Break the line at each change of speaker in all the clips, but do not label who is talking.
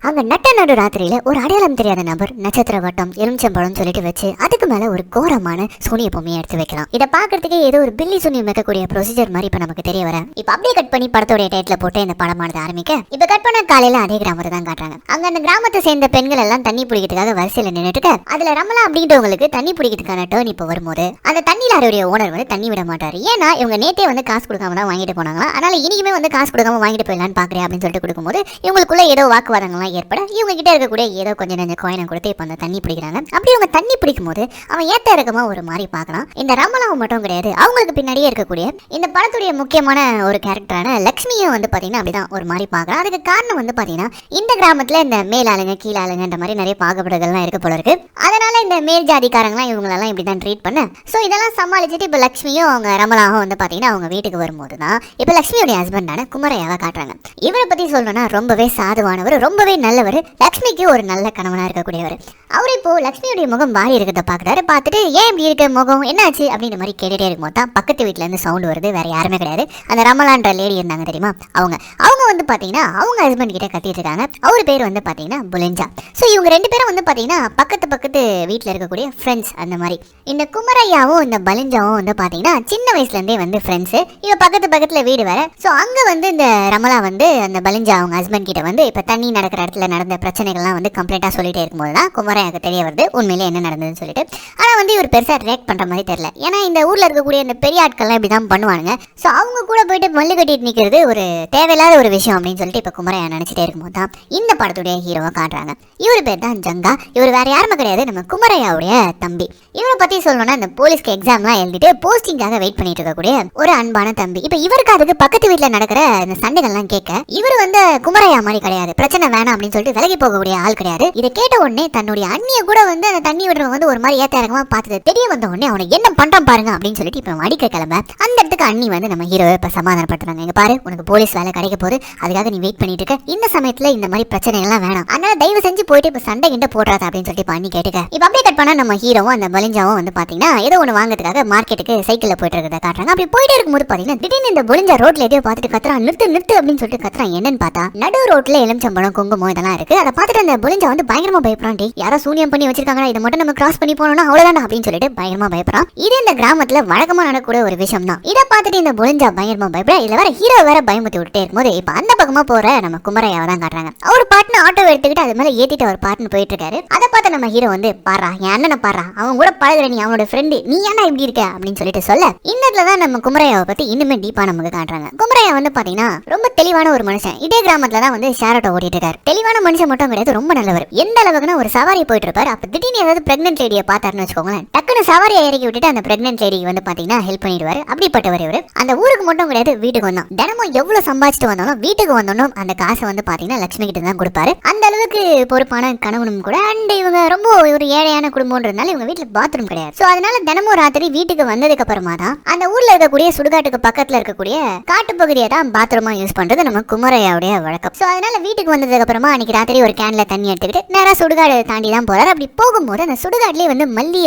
அங்க நடு ராத்திரியில ஒரு அடையாளம் தெரியாத நபர் நட்சத்திர வட்டம் எலுமிச்சம்பழம் சொல்லிட்டு வச்சு அதுக்கு மேல ஒரு கோரமான சூனிய பொம்மையை எடுத்து வைக்கலாம். இதை பாக்குறதுக்கே ஏதோ ஒரு பில்லி சூனியம் வைக்கக்கூடிய ப்ரொசீஜர் மாதிரி இப்ப நமக்கு தெரிய வர இப்ப அப்படியே கட் பண்ணி படத்தோட டைட்டில போட்டு இந்த படமானது ஆரம்பிக்க இப்ப கட் பண்ண காலையில அதே கிராமத்தை தான் காட்டுறாங்க. அங்க அந்த கிராமத்தை சேர்ந்த பெண்கள் எல்லாம் தண்ணி பிடிக்கிறதுக்காக வரிசையில நின்னுட்டு அதுல ரமலா அப்படின்றவங்களுக்கு தண்ணி பிடிக்கிறதுக்கான டர்ன் இப்ப வரும்போது அந்த தண்ணி லாரியுடைய ஓனர் வந்து தண்ணி விட மாட்டாரு. ஏன்னா இவங்க நேத்தே வந்து காசு கொடுக்காம தான் வாங்கிட்டு போனாங்களா, அதனால இனிமே வந்து காசு கொடுக்காம வாங்கிட்டு போயிடலான்னு பாக்குறேன் அப்படின்னு சொல்லிட்டு கொடுக்கும்போது இவங்களுக்குள்ள ஏதோ வாக்குவாதங்கள்லாம் ஏற்பட இவங்க கிட்ட இருக்கக்கூடிய ஏதோ கொஞ்சம் நெஞ்ச கோயினை கொடுத்து இப்ப அந்த தண்ணி பிடிக்கிறாங்க. அப்படி இவங்க தண்ணி பிடிக்கும் போது அவன் ஏத்த இறக்கமா ஒரு மாதிரி பார்க்கலாம். இந்த ரமலாவும் மட்டும் கிடையாது, அவங்களுக்கு பின்னாடியே இருக்கக்கூடிய இந்த படத்துடைய முக்கியமான ஒரு கேரக்டரான லட்சுமியும் வந்து பாத்தீங்கன்னா அப்படிதான் ஒரு மாதிரி பார்க்கலாம். அதுக்கு காரணம் வந்து பாத்தீங்கன்னா இந்த கிராமத்துல இந்த மேலாளுங்க கீழாளுங்கன்ற மாதிரி நிறைய பாகுபாடுகள்லாம் இருக்க போல இருக்கு. அதனால இந்த மேல் ஜாதிக்காரங்களாம் இவங்களெல்லாம் இப்படிதான் ட்ரீட் பண்ண. ஸோ இதெல்லாம் சமாளிச்சுட்டு இப்போ லட்சுமியும் அவங்க ரமலாவும் வந்து பாத்தீங்கன்னா அவங்க வீட்டுக்கு வரும்போது தான் இப்போ லட்சுமியோட ஹஸ்பண்டான குமரையாவை காட்டுறாங்க. இவரை பத்தி சொல்லணும்னா ரொம்பவே சாதுவானவர், ரொம்பவே நல்லவர், லட்சுமிக்கு ஒரு நல்ல கணவனா இருக்கக்கூடியவர். அவர் இப்போ லட்சுமியுடைய முகம் மாறி இருக்கிறத பாக்குறாரு. பார்த்துட்டு ஏன் இப்படி இருக்க முகம் என்னாச்சு அப்படின்ற மாதிரி கேட்டுட்டே இருக்கும்போது தான் பக்கத்து வீட்டுல இருந்து சவுண்ட் வருது. வேற யாருமே கிடையாது, அந்த ரமலான்ற லேடி இருந்தாங்க தெரியுமா, அவங்க வந்து பாத்தீங்கன்னா அவங்க ஹஸ்பண்ட் கிட்ட கத்திட்டு இருக்காங்க. அவர் பேர் வந்து பாத்தீங்கன்னா புலஞ்சா. ஸோ இவங்க ரெண்டு பேரும் வந்து பாத்தீங்கன்னா பக்கத்து வீட்டுல இருக்கக்கூடிய ஃப்ரெண்ட்ஸ். அந்த மாதிரி இந்த குமரையாவும் இந்த பலிஞ்சாவும் வந்து பாத்தீங்கன்னா சின்ன வயசுல இருந்தே வந்து ஃப்ரெண்ட்ஸ். இவ பக்கத்துல வீடு வேற. ஸோ அங்க வந்து இந்த ரமலா வந்து அந்த பலிஞ்சா அவங்க ஹஸ்பண்ட் கிட்ட வந்து இப்ப தண்ணி நடக்கிற இடத்துல நடந்த பிரச்சனைகள்லாம் வந்து கம்ப்ளைண்டா சொல்லிட்டே இருக்கும்போது தான் குமரையாவுக்கு தெரிய வருது உண்மையிலே என்ன நடந்ததுன்னு சொல்லிட்டு. ஆனா வந்து இவர் பெருசா ரியாக்ட் பண்ற மாதிரி தெரியல. ஏன்னா இந்த ஊர்ல இருக்கக்கூடிய இந்த பெரிய ஆட்கள்லாம் இப்படிதான் பண்ணுவாங்க. ஸோ அவங்க கூட போயிட்டு மல்லு கட்டிட்டு நிக்கிறது ஒரு தேவையில்லாத ஒரு விஷயம் அப்படின்னு சொல்லிட்டு இப்ப குமரையா நினைச்சிட்டே இருக்கும்போது தான் இந்த படத்துடைய ஹீரோவை காட்டுறாங்க. இவர் பேர் தான் ஜங்கா. இவர் வேற யாருமே கிடையாது, நம்ம குமரையாவுடைய தம்பி. இவரை பத்தி சொல்லணும்னா இந்த போலீஸ்க்கு எக்ஸாம்லாம் எழுதிட்டு போஸ்டிங்காக வெயிட் பண்ணிட்டு இருக்கக்கூடிய ஒரு அன்பான தம்பி. இப்ப இவருக்கு அதுக்கு பக்கத்து வீட்டுல நடக்கிற இந்த சண்டைகள்லாம் கேட்க இவர் வந்து குமரையா மாதிரி கிடையாது, பிரச்சனை வேணாம் அப்படின்னு சொல்லிட்டு விலகி போகக்கூடிய ஆள் கிடையாது. இதை கேட்ட உடனே தன்னுடைய அண்ணிய கூட வந்து அந்த தண்ணி விடுறவங்க வந்து ஒரு மாதிரி ஏத்த இறக்கமா பார்த்தது தெரிய வந்த உடனே அவனை என்ன பண்றான் பாருங்க அப்படின்னு சொல்லிட்டு இப்ப அடிக்க கிளம்ப அந்த இடத்துக்கு அண்ணி வந்து நம்ம ஹீரோவை இப்ப சமாதானப்படுத்துறாங்க. இங்க பாரு, உனக்கு போலீஸ் வேலை கிடைக்க போது, அதுக்காக நீ வெயிட் பண்ணிட்டு இருக்க, இந்த சமயத்துல இந்த மாதிரி பிரச்சனை எல்லாம் வேணாம், அதனால தயவு செஞ்சு போயிட்டு இப்ப சண்டை கிட்ட போடுறாது அப்படின்னு சொல்லிட்டு இப்ப அண்ணி கேட்டுக்க. இப்ப அப்படியே கட் பண்ணா நம்ம ஹீரோவும் அந்த பலிஞ்சாவும் வந்து பாத்தீங்கன்னா ஏதோ ஒண்ணு வாங்குறதுக்காக மார்க்கெட்டுக்கு சைக்கிள்ல போயிட்டு இருக்கிறத காட்டுறாங்க. அப்படி போயிட்டே இருக்கும்போது பாத்தீங்கன்னா திடீர்னு இந்த பொலிஞ்சா ரோட்ல எதையோ பார்த்துட்டு கத்துறான், நிறுத்து அப்படின்னு சொல்லிட்டு கத்துறான். என்னன்னு பார்த்தா நடு ரோட்ல எலுமிச்சம்பழம் குங்குமம் இதெல்லாம் இருக்கு. அதை பார்த்துட்டு அந்த பொலிஞ்சா வந்து பயங்கரமா பயப்படுறான். யாரோ சூனியம் பண்ணி வச்சிருக்காங்க, இதை மட்டும் நம்ம கிராஸ் பண்ணி போனோம்னா அவ்வளவுதான் அப்படின்னு சொல்லிட்டு பயங்கரமா பயப்படுறான். இது இந்த கிராமத்துல வழக்கமா நடக்கக்கூடிய ஒரு விஷயம் தான். இதை பார்த்துட்டு இந்த பொலிஞ்சா பயங்கரமா பயப்பட இதுல வேற ஹீரோ வேற பயமுத்தி விட்டுட்டே இருக்கும்போது இப்ப அந்த பக்கமா போற நம்ம குமரையாவை தான் காட்டுறாங்க. அவர் பாட்டுன்னு ஆட்டோ எடுத்துக்கிட்டு அது மேல ஏத்திட்டு அவர் பாட்டுன்னு போயிட்டு இருக்காரு. அதை பார்த்து நம்ம ஹீரோ வந்து பாரா என் அண்ணனை பாரா, அவன் கூட பழகுற, நீ அவனோட ஃப்ரெண்டு, நீ ஏன்னா இப்படி இருக்க அப்படின்னு சொல்லிட்டு சொல்ல இன்னதுலதான் நம்ம குமரையாவை பத்தி இன்னுமே டீப்பா நமக்கு காட்டுறாங்க. குமரையா வந்து பாத்தீங்கன்னா ரொம்ப தெளிவான ஒரு மனுஷன். இதே கிராமத்துல தான் வந்து ஷேர் ஆட்டோ ஓட்டிட்டு இருக்காரு. தெளிவான மனுஷன் மட்டும் கிடையாது, ரொம்ப நல்லவர். எந்த அளவுக்குன்னா ஒரு சவாரி போயிட்டு இருப்பாரு. அப்ப திடீர்னு ஏதாவது பிரெக்னென்ட் லேடியை பார்த்தாருன்னு வச்சுக்கோங்களேன், டக்குன்னு சவாரியை இறக்கி விட்டுட்டு அந்த பிரெக்னென்ட் லேடி வந்து பாத்தீங்கன்னா ஹெல்ப் பண்ணிடுவாரு. அப்படிப்பட்டவர் இவர். அந்த ஊருக்கு மட்டும் கிடையாது, வீட்டுக்கு வந்தோம் தினமும் எவ்வளவு சம்பாதிச்சுட்டு வந்தாலும் வீட்டுக்கு வந்தோம் அந்த காசை வந்து பாத்தீங்கன்னா லட்சுமி கிட்ட தான் கொடுப்பாரு. அந்த அளவுக்கு பொறுப்பான கணவனும் கூட. அண்ட் இவங்க ரொம்ப ஒரு ஏழையான குடும்பம்ன்றதுனால இவங்க வீட்டுல பாத்ரூம் கிடையாது. சோ அதனால தினமும் ராத்திரி வீட்டுக்கு வந்ததுக்கு அப்புறமா தான் அந்த ஊர்ல இருக்கக்கூடிய சுடுகாட்டுக்கு பக்கத்துல இருக்கக்கூடிய காட்டு பகுதியை தான் பாத்ரூமா யூஸ் பண்றது நம்ம குமரையாவுடைய வழக்கம். சோ அதனால வீட்டுக்கு வந்ததுக்கு அப்புறமா அன்னைக்கு ராத்திரி ஒரு கேன்ல தண்ணி எடுத்துக்கிட்டு நேரா சுடுகாடு தாண்டி தான் போறாரு. அப்படி போகும்போது அந்த சுடுகாட்லயே வந்து மல்லி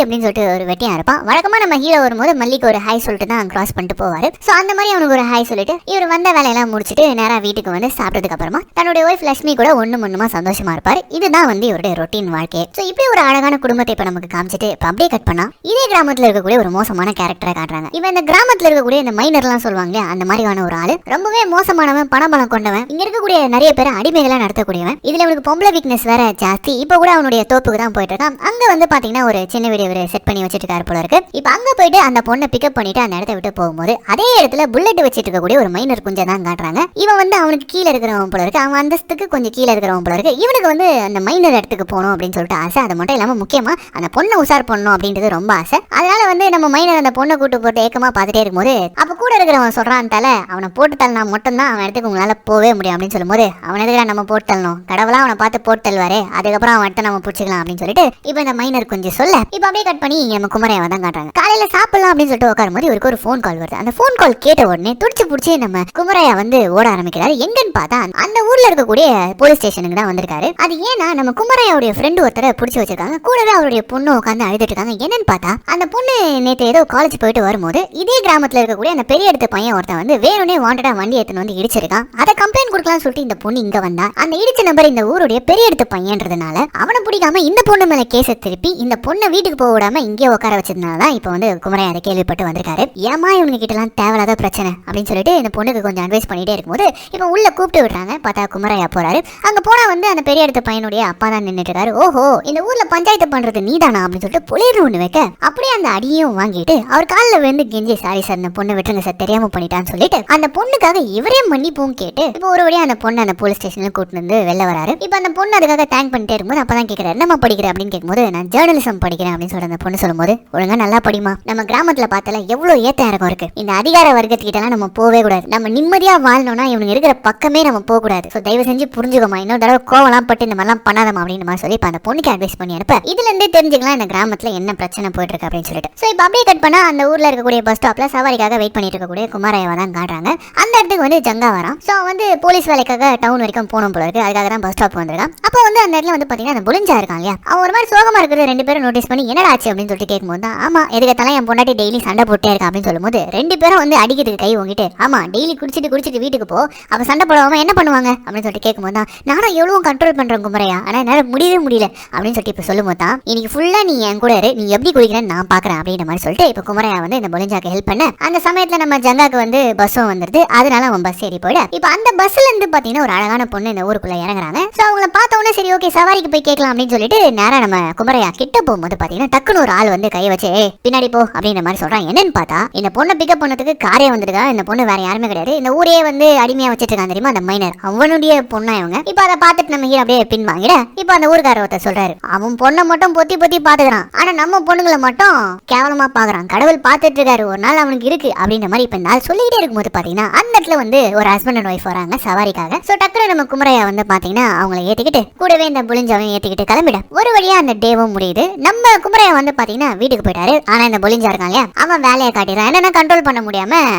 அப்படின்னு சொல்லிட்டு ஒரு வெட்டியா இருப்பான். வழக்கமா நம்ம ஹீரோ வரும்போது மல்லிக்கு ஒரு ஹாய் சொல்லிட்டு தான் கிராஸ் பண்ணிட்டு போவாரு. சோ அந்த மாதிரி அவனுக்கு ஒரு ஹாய் சொல்லிட்டு இவர் வந்த வேலையெல்லாம் முடிச்சுட்டு நேரா வீட்டுக்கு வந்து சாப்பிட்டதுக்கு அப்புறமா தன்னுடைய ஒய்ஃப் லட்சுமி கூட ஒண்ணுமா சந்தோஷமா இருப்பாரு. இதுதான் வந்து இவருடைய ரொட்டீன் வாழ்க்கை. சோ இப்படி ஒரு அழகான குடும்பத்தை இப்ப நமக்கு காமிச்சிட்டு இப்ப அப்படியே கட் பண்ணா இதே கிராமத்துல இருக்கக்கூடிய ஒரு மோசமான கேரக்டரை காட்டுறாங்க. இவன் இந்த கிராமத்துல இருக்கக்கூடிய இந்த மைனர் எல்லாம் சொல்லுவாங்க அந்த மாதிரியான ஒரு ஆளு, ரொம்பவே மோசமானவன், பணபலம் கொண்டவன், இங்க இருக்கக்கூடிய நிறைய பேர் அடிமைகளா நடத்தக்கூடியவன். இதுல அவனுக்கு பொம்பளை வீக்னஸ் வேற ஜாஸ்தி. இப்ப கூட அவனுடைய தோப்புக்கு தான் போயிட்டு இருக்கான். அங்க வந்து பாத்தீங்கன்னா ஒரு சின்ன வீடியோ செட் பண்ணி வச்சிட்டு இருக்காரு போல இருக்கு. இப்ப அங்க போயிட்டு அந்த பொண்ணை பிக்கப் பண்ணிட்டு அந்த இடத்த விட்டு போகும்போது அதே இடத்துல புல்லட் வச்சிட்டு இருக்கக்கூடிய ஒரு மைனர் குஞ்சை தான் காட்டுறாங்க. இவன் வந்து அவனுக்கு கீழே இருக்கிறவன் போல இருக்கு, அவன் அந்தஸ்துக்கு கொஞ்சம் கீழே இருக்கிறவன் போல இருக்கு. இவனுக்கு வந்து அந்த மைனர் இடத்துக்கு போகணும் அப்படின்னு சொல்லிட்டு ஆசை. அது மட்டும் இல்லாம முக்கியமா அந்த பொண்ணை உசார் பண்ணணும் அப்படின்றது ரொம்ப ஆசை. அதனால வந்து நம்ம மைனர் அந்த பொண்ணை கூட்டு போட்டு ஏக்கமா பார்த்துட்டே இருக்கும்போது அப்ப கூட இருக்கிறவன் சொல்றான், தலை அவனை போட்டு தள்ளனா மட்டும் தான் அவன் இடத்துக்கு உங்களால போவே முடியும் அப்படின்னு சொல்லும்போது அவன் எதுக்கு நம்ம போட்டு தள்ளணும், கடவுளா அவனை பார்த்து போட்டு தள்ளுவாரு, அதுக்கப்புறம் அவன் இடத்த நம்ம பிடிச்சிக்கலாம் அப்படின்னு சொல்லிட்டு இப்ப இந்த மைனர் கொஞ்சம் சொல்ல இப்ப அப்படியே கட் பண்ணி நம்ம குமரையாவை தான் காட்டுறாங்க. காலையில சாப்பிடலாம் அப்படின்னு சொல்லிட்டு உட்காரும் போது இவருக்கு ஒரு போன் கால் வருது. அந்த போன் கால் கேட்ட உடனே துடிச்சு பிடிச்சி நம்ம குமரையா வந்து ஓட ஆரம்பிக்கிறாரு. எங்கன்னு பார்த்தா அந்த ஊர்ல இருக்கக்கூடிய போலீஸ் ஸ்டேஷனுக்கு தான் வந்திருக்காரு. அது ஏன்னா நம்ம குமரையாவுடைய ஃப்ரெண்டு ஒருத்தரை பிடிச்சி வச்சிருக்காங்க. கூடவே அவருடைய பொண்ணு உட்காந்து அழுதுட்டு இருக்காங்க. என்னன்னு பார்த்தா அந்த பொண்ணு நேற்று ஏதோ காலேஜ் போயிட்டு வரும்போது இதே கிராமத்துல இருக்கக்கூடிய அந்த பெரிய இடத்து பையன் ஒருத்தன் வந்து வேணும்னே வாண்டடா வண்டி எடுத்துன்னு வந்து இடிச்சிருக்கான். அதை கம்ப்ளைண்ட் கொடுக்கலாம்னு சொல்லிட்டு இந்த பொண்ணு இங்க வந்தா அந்த இடிச்ச நபர் இந்த ஊருடைய பெரிய எடுத்து பையன்றதுனால அவனை பிடிக்காம இந்த பொண்ணு மேல கேஸை திருப்பி இந்த பொண்ணை வீட்டுக்கு போக விடாம இங்கே உட்கார வச்சதுனாலதான் இப்ப வந்து குமரையா அதை கேள்விப்பட்டு வந்திருக்காரு. ஏமா இவங்க கிட்ட எல்லாம் தேவையில்லாத பிரச்சனை அப்படின்னு சொல்லிட்டு இந்த பொண்ணுக்கு கொஞ்சம் அட்வைஸ் பண்ணிட்டே இருக்கும்போது இப்ப உள்ள கூப்பிட்டு விடுறாங்க. பார்த்தா குமரையா போறாரு. அங்க போனா வந்து அந்த பெரிய எடுத்த பையனுடைய அப்பா தான் நின்றுட்டு இருக்காரு. ஓஹோ, இந்த ஊர்ல பஞ்சாயத்து பண்றது நீதானா அப்படின்னு சொல்லிட்டு புளிர்னு ஒண்ணு வைக்க அப்படியே அந்த அடியும் வாங்கிட்டு அவர் காலில் விழுந்து கெஞ்சி சாரி சார் இந்த பொண்ணு விட்டுருங்க சார் தெரியாம பண்ணிட்டான்னு சொல்லிட்டு அந்த பொண்ணுக்காக இவரே மன்னிப்பும் கேட்டு இப்போ ஒரு வழியா அந்த பொண்ணு அந்த போலீஸ் ஸ்டேஷன்ல கூட்டு வந்து வெளில வராரு. இப்போ அந்த பொண்ணு அதுக்காக தேங்க் பண்ணிட்டே இருக்கும்போது அப்பதான் கேட்கிறாரு என்னமா படிக்கிற அப்படின்னு கேட்கும்போது நான் ஜேர்னலிசம் படிக்கிறேன் அப்படின்னு சொல்லிட்டு அந்த பொண்ணு சொல்லும்போது ஒழுங்கா நல்லா படிமா, நம்ம கிராமத்துல பார்த்தால எவ்வளவு ஏத்த இறக்கம் இருக்கு, இந்த அதிகார வர்க்கத்துக்கிட்ட எல்லாம் நம்ம போவே கூடாது, நம்ம நிம்மதியா வாழணும்னா இவனுக்கு இருக்கிற பக்கமே நம்ம போக கூடாது, சோ தயவு செஞ்சு புரிஞ்சுக்கோமா, இன்னொரு தடவை கோவலாம் பட்டு இந்த மாதிரிலாம் பண்ணாதமா அப்படின்னு மாதிரி சொல்லி அந்த பொண்ணுக்கு அட்வைஸ் பண்ணி அனுப்ப இதுல இருந்தே தெரிஞ்சுக்கலாம் இந்த கிராமத்துல என்ன பிரச்சனை போயிட்டு இருக்கு அப்படின்னு சொல்லிட்டு. சோ இப்போ அப்படியே கட் பண்ணா அந்த ஊர்ல இருக்கக்கூடிய பஸ் ஸ்டாப்ல சவாரிக்காக வெயிட் பண்ணிட்டு இருக்கக்கூடிய குமாரையாவை தான் காட்டுறாங்க. அந்த இடத்துக்கு வந்து ஜங்கா வரான். சோ வந்து போலீஸ் வேலைக்காக டவுன் வரைக்கும் போகணும் போல இருக்கு, அதுக்காக தான் பஸ் ஸ்டாப் வந்திருக்கான். அப்போ வந்து அந்த இடத்துல வந்து பாத்தீங்கன்னா அந்த புளிஞ்சா இருக்கான் இல்லையா, அவன் ஒரு மாதிரி சோகமா இருக்கிறது ரெண்டு பேரும் நோட்டீஸ் பண்ணி என்னடா ஆச்சு அப்படின்னு சொல்லிட்டு கேட்கும்போது தான் ஆமா எதுக்கத்தாலும் என் பொண்டாட்டி டெய்லி சண்டை போட்டே இருக்கா அப்படின்னு சொல்லும்போது ரெண்டு பேரும் வந்து அடிக்கிறதுக்கு கை வாங்கிட்டு ஆமா டெய்லி குடிச்சிட்டு வீட்டுக்கு போ, அப்ப சண்டை போடாம என்ன பண்ணுவாங்க அப்படின்னு சொல்லிட்டு கேட்கும்போது தான் நானும் எவ்வளவு கண்ட்ரோல் பண்றேன் குமரையா, ஆனா என்னால முடியல அப்படின்னு சொல்லிட்டு இப்ப சொல்லும்போது தான் இன்னைக்கு ஃபுல்லா நீ என் கூட இரு, நீ எப்படி குடிக்கிறேன்னு நான் பாக்குறேன் அப்படின்ற மாதிரி சொல்லிட்டு இப்ப குமரையா வந்து இந்த புளிஞ்சாக்கு ஹெல்ப் பண்ண அந்த சமயத்துல நம்ம ஜங்காக்கு வந்து பஸ்ஸும் வந்துருது. அதனால அவன் பஸ் ஏறி போயிட இப்ப அந்த பஸ்ல இருந்து பாத்தீங்கன்னா ஒரு அழகான பொண்ணு இந்த ஊருக்குள்ள இறங்குறாங்க. சோ அவங்கள பார்த்த உடனே சரி ஓகே சவாரிக்கு போய் கேட்கலாம் அப்படின்னு சொல்லிட்டு நேரா நம்ம குமரையா கிட்ட போகும்போது பாத்தீங்கன்னா டக்குன்னு ஒரு ஆள் வந்து கை வச்சு பின்னாடி போ அப்படின்ற மாதிரி சொல்றான். என்னன்னு பார்த்தா இந்த பொண்ணை பிக்கப் பண்ணதுக்கு காரே வந்துருக்கா. இந்த பொண்ணு வேற யாருமே கிடையாது, இந்த ஊரே வந்து அடிமையா வச்சிட்டு இருக்கான் தெரியுமா அந்த மைனர், அவனுடைய பொண்ணா இவங்க. இப்ப அதை பார்த்துட்டு நம்ம ஹீரோ அப்படியே பின் வாங்கிட இப்ப அந்த ஊருக்கார ஒருத்தர் சொல்றாரு அவன் பொண்ணை மட்டும் பொத்தி பாத்துக்கிறான், ஆனா நம்ம பொண்ணுங்களை மட்டும் கேவலமா பாக்குறான், கடவுள் பார்த்துட்டு இருக்காரு, ஒரு நாள் அவனுக்கு இருக்கு அப்படின்ற மாதிரி இப்ப நாள் சொல்லிட்டே இருக்கும்போது பாத்தீங்கன்னா அந்த இடத்துல வந்து ஒரு ஹஸ்பண்ட் அண்ட் ஒய்ஃப் வராங்க சவாரிக்காக. சோ டக்குனு நம்ம குமரையா வந்து பாத்தீங்கன்னா அவங்கள ஏத்திக்கிட்டு கூடவே இந்த புளிஞ்சாவையும் ஏத்திக்கிட்டு கிளம்பிட ஒரு வழியா அந்த டேவும் முடியுது. நம்ம குமரையா வந்து பாத்தீங்கன்னா வீட்டுக்கு போயிட்டாரு. ஆனா இந்த புளிஞ்சா இருக்கான் இல்லையா அவன் வேலையை காட்டிடுறான். என்னன்னா கண்ட்ரோல் பண்ண முடியாம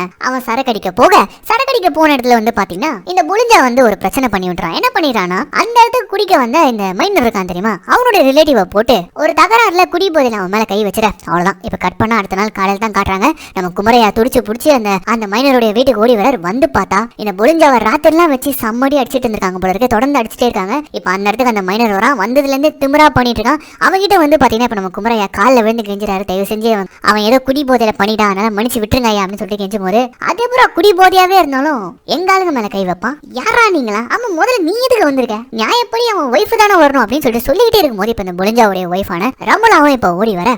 அவன் சரக்கடிக்க போன இடத்துல வந்து பாத்தீங்கன்னா இந்த புளிஞ்சா வந்து ஒரு பிரச்சனை பண்ணி விட்டுறான். என்ன பண்ணிடுறானா அந்த இடத்துக்கு குடிக்க வந்த இந்த மைனர் இருக்கான் தெரியுமா அவனுடைய ரிலேட்டிவ போட்டு ஒரு தகராறுல குடி போதையில அவன் மேல கை வச்சிட அவ்வளவுதான். இப்ப கட் பண்ணா அடுத்த நாள் காலையில தான் காட்டுறாங்க நம்ம குமரையா துடிச்சு புடிச்சு அந்த மைனருடைய வீட்டுக்கு ஓடி வர வந்து பார்த்தா இந்த புளிஞ்சாவை ராத்திரிலாம் வச்சு சம்மடி அடிச்சிட்டு இருக்காங்க போல இருக்கு, தொடர்ந்து அடிச்சுட்டே இருக்காங்க. இப்ப அந்த இடத்துக்கு அந்த மைனர் வரான், வந்ததுல இருந்து திமிரா பண்ணிட்டு இருக்கான். அவங்கிட்ட வந்து பாத்தீங்கன்னா இப்ப நம்ம குமரையா காலில் விழுந்து கெஞ்சிறாரு தயவு செஞ்சு அவன் ஏதோ குடி போதையில பண்ணிட்டான் அதனால மன்னிச்சு விட்டுருங்க அப்படின்னு சொல்லிட்டு கெஞ்சும் போது அதே பூரா குடி போதையாவே இருந்தாலும் எங்க ஆளுங்க மேல கை வைப்பான். யாரா நீங்களா, ஆமா முதல்ல நீ எதுக்கு வந்திருக்க, நியாயப்படி அவன் ஒய்ஃப் தானே வரணும் அப்படின்னு சொல்லிட்டு சொல்லிக்கிட்டே இருக்கும் போது இப்ப இந்த புளிஞ்சாவுடைய ஒய்ஃபான ரமலாவும் இப்ப ஓடி வர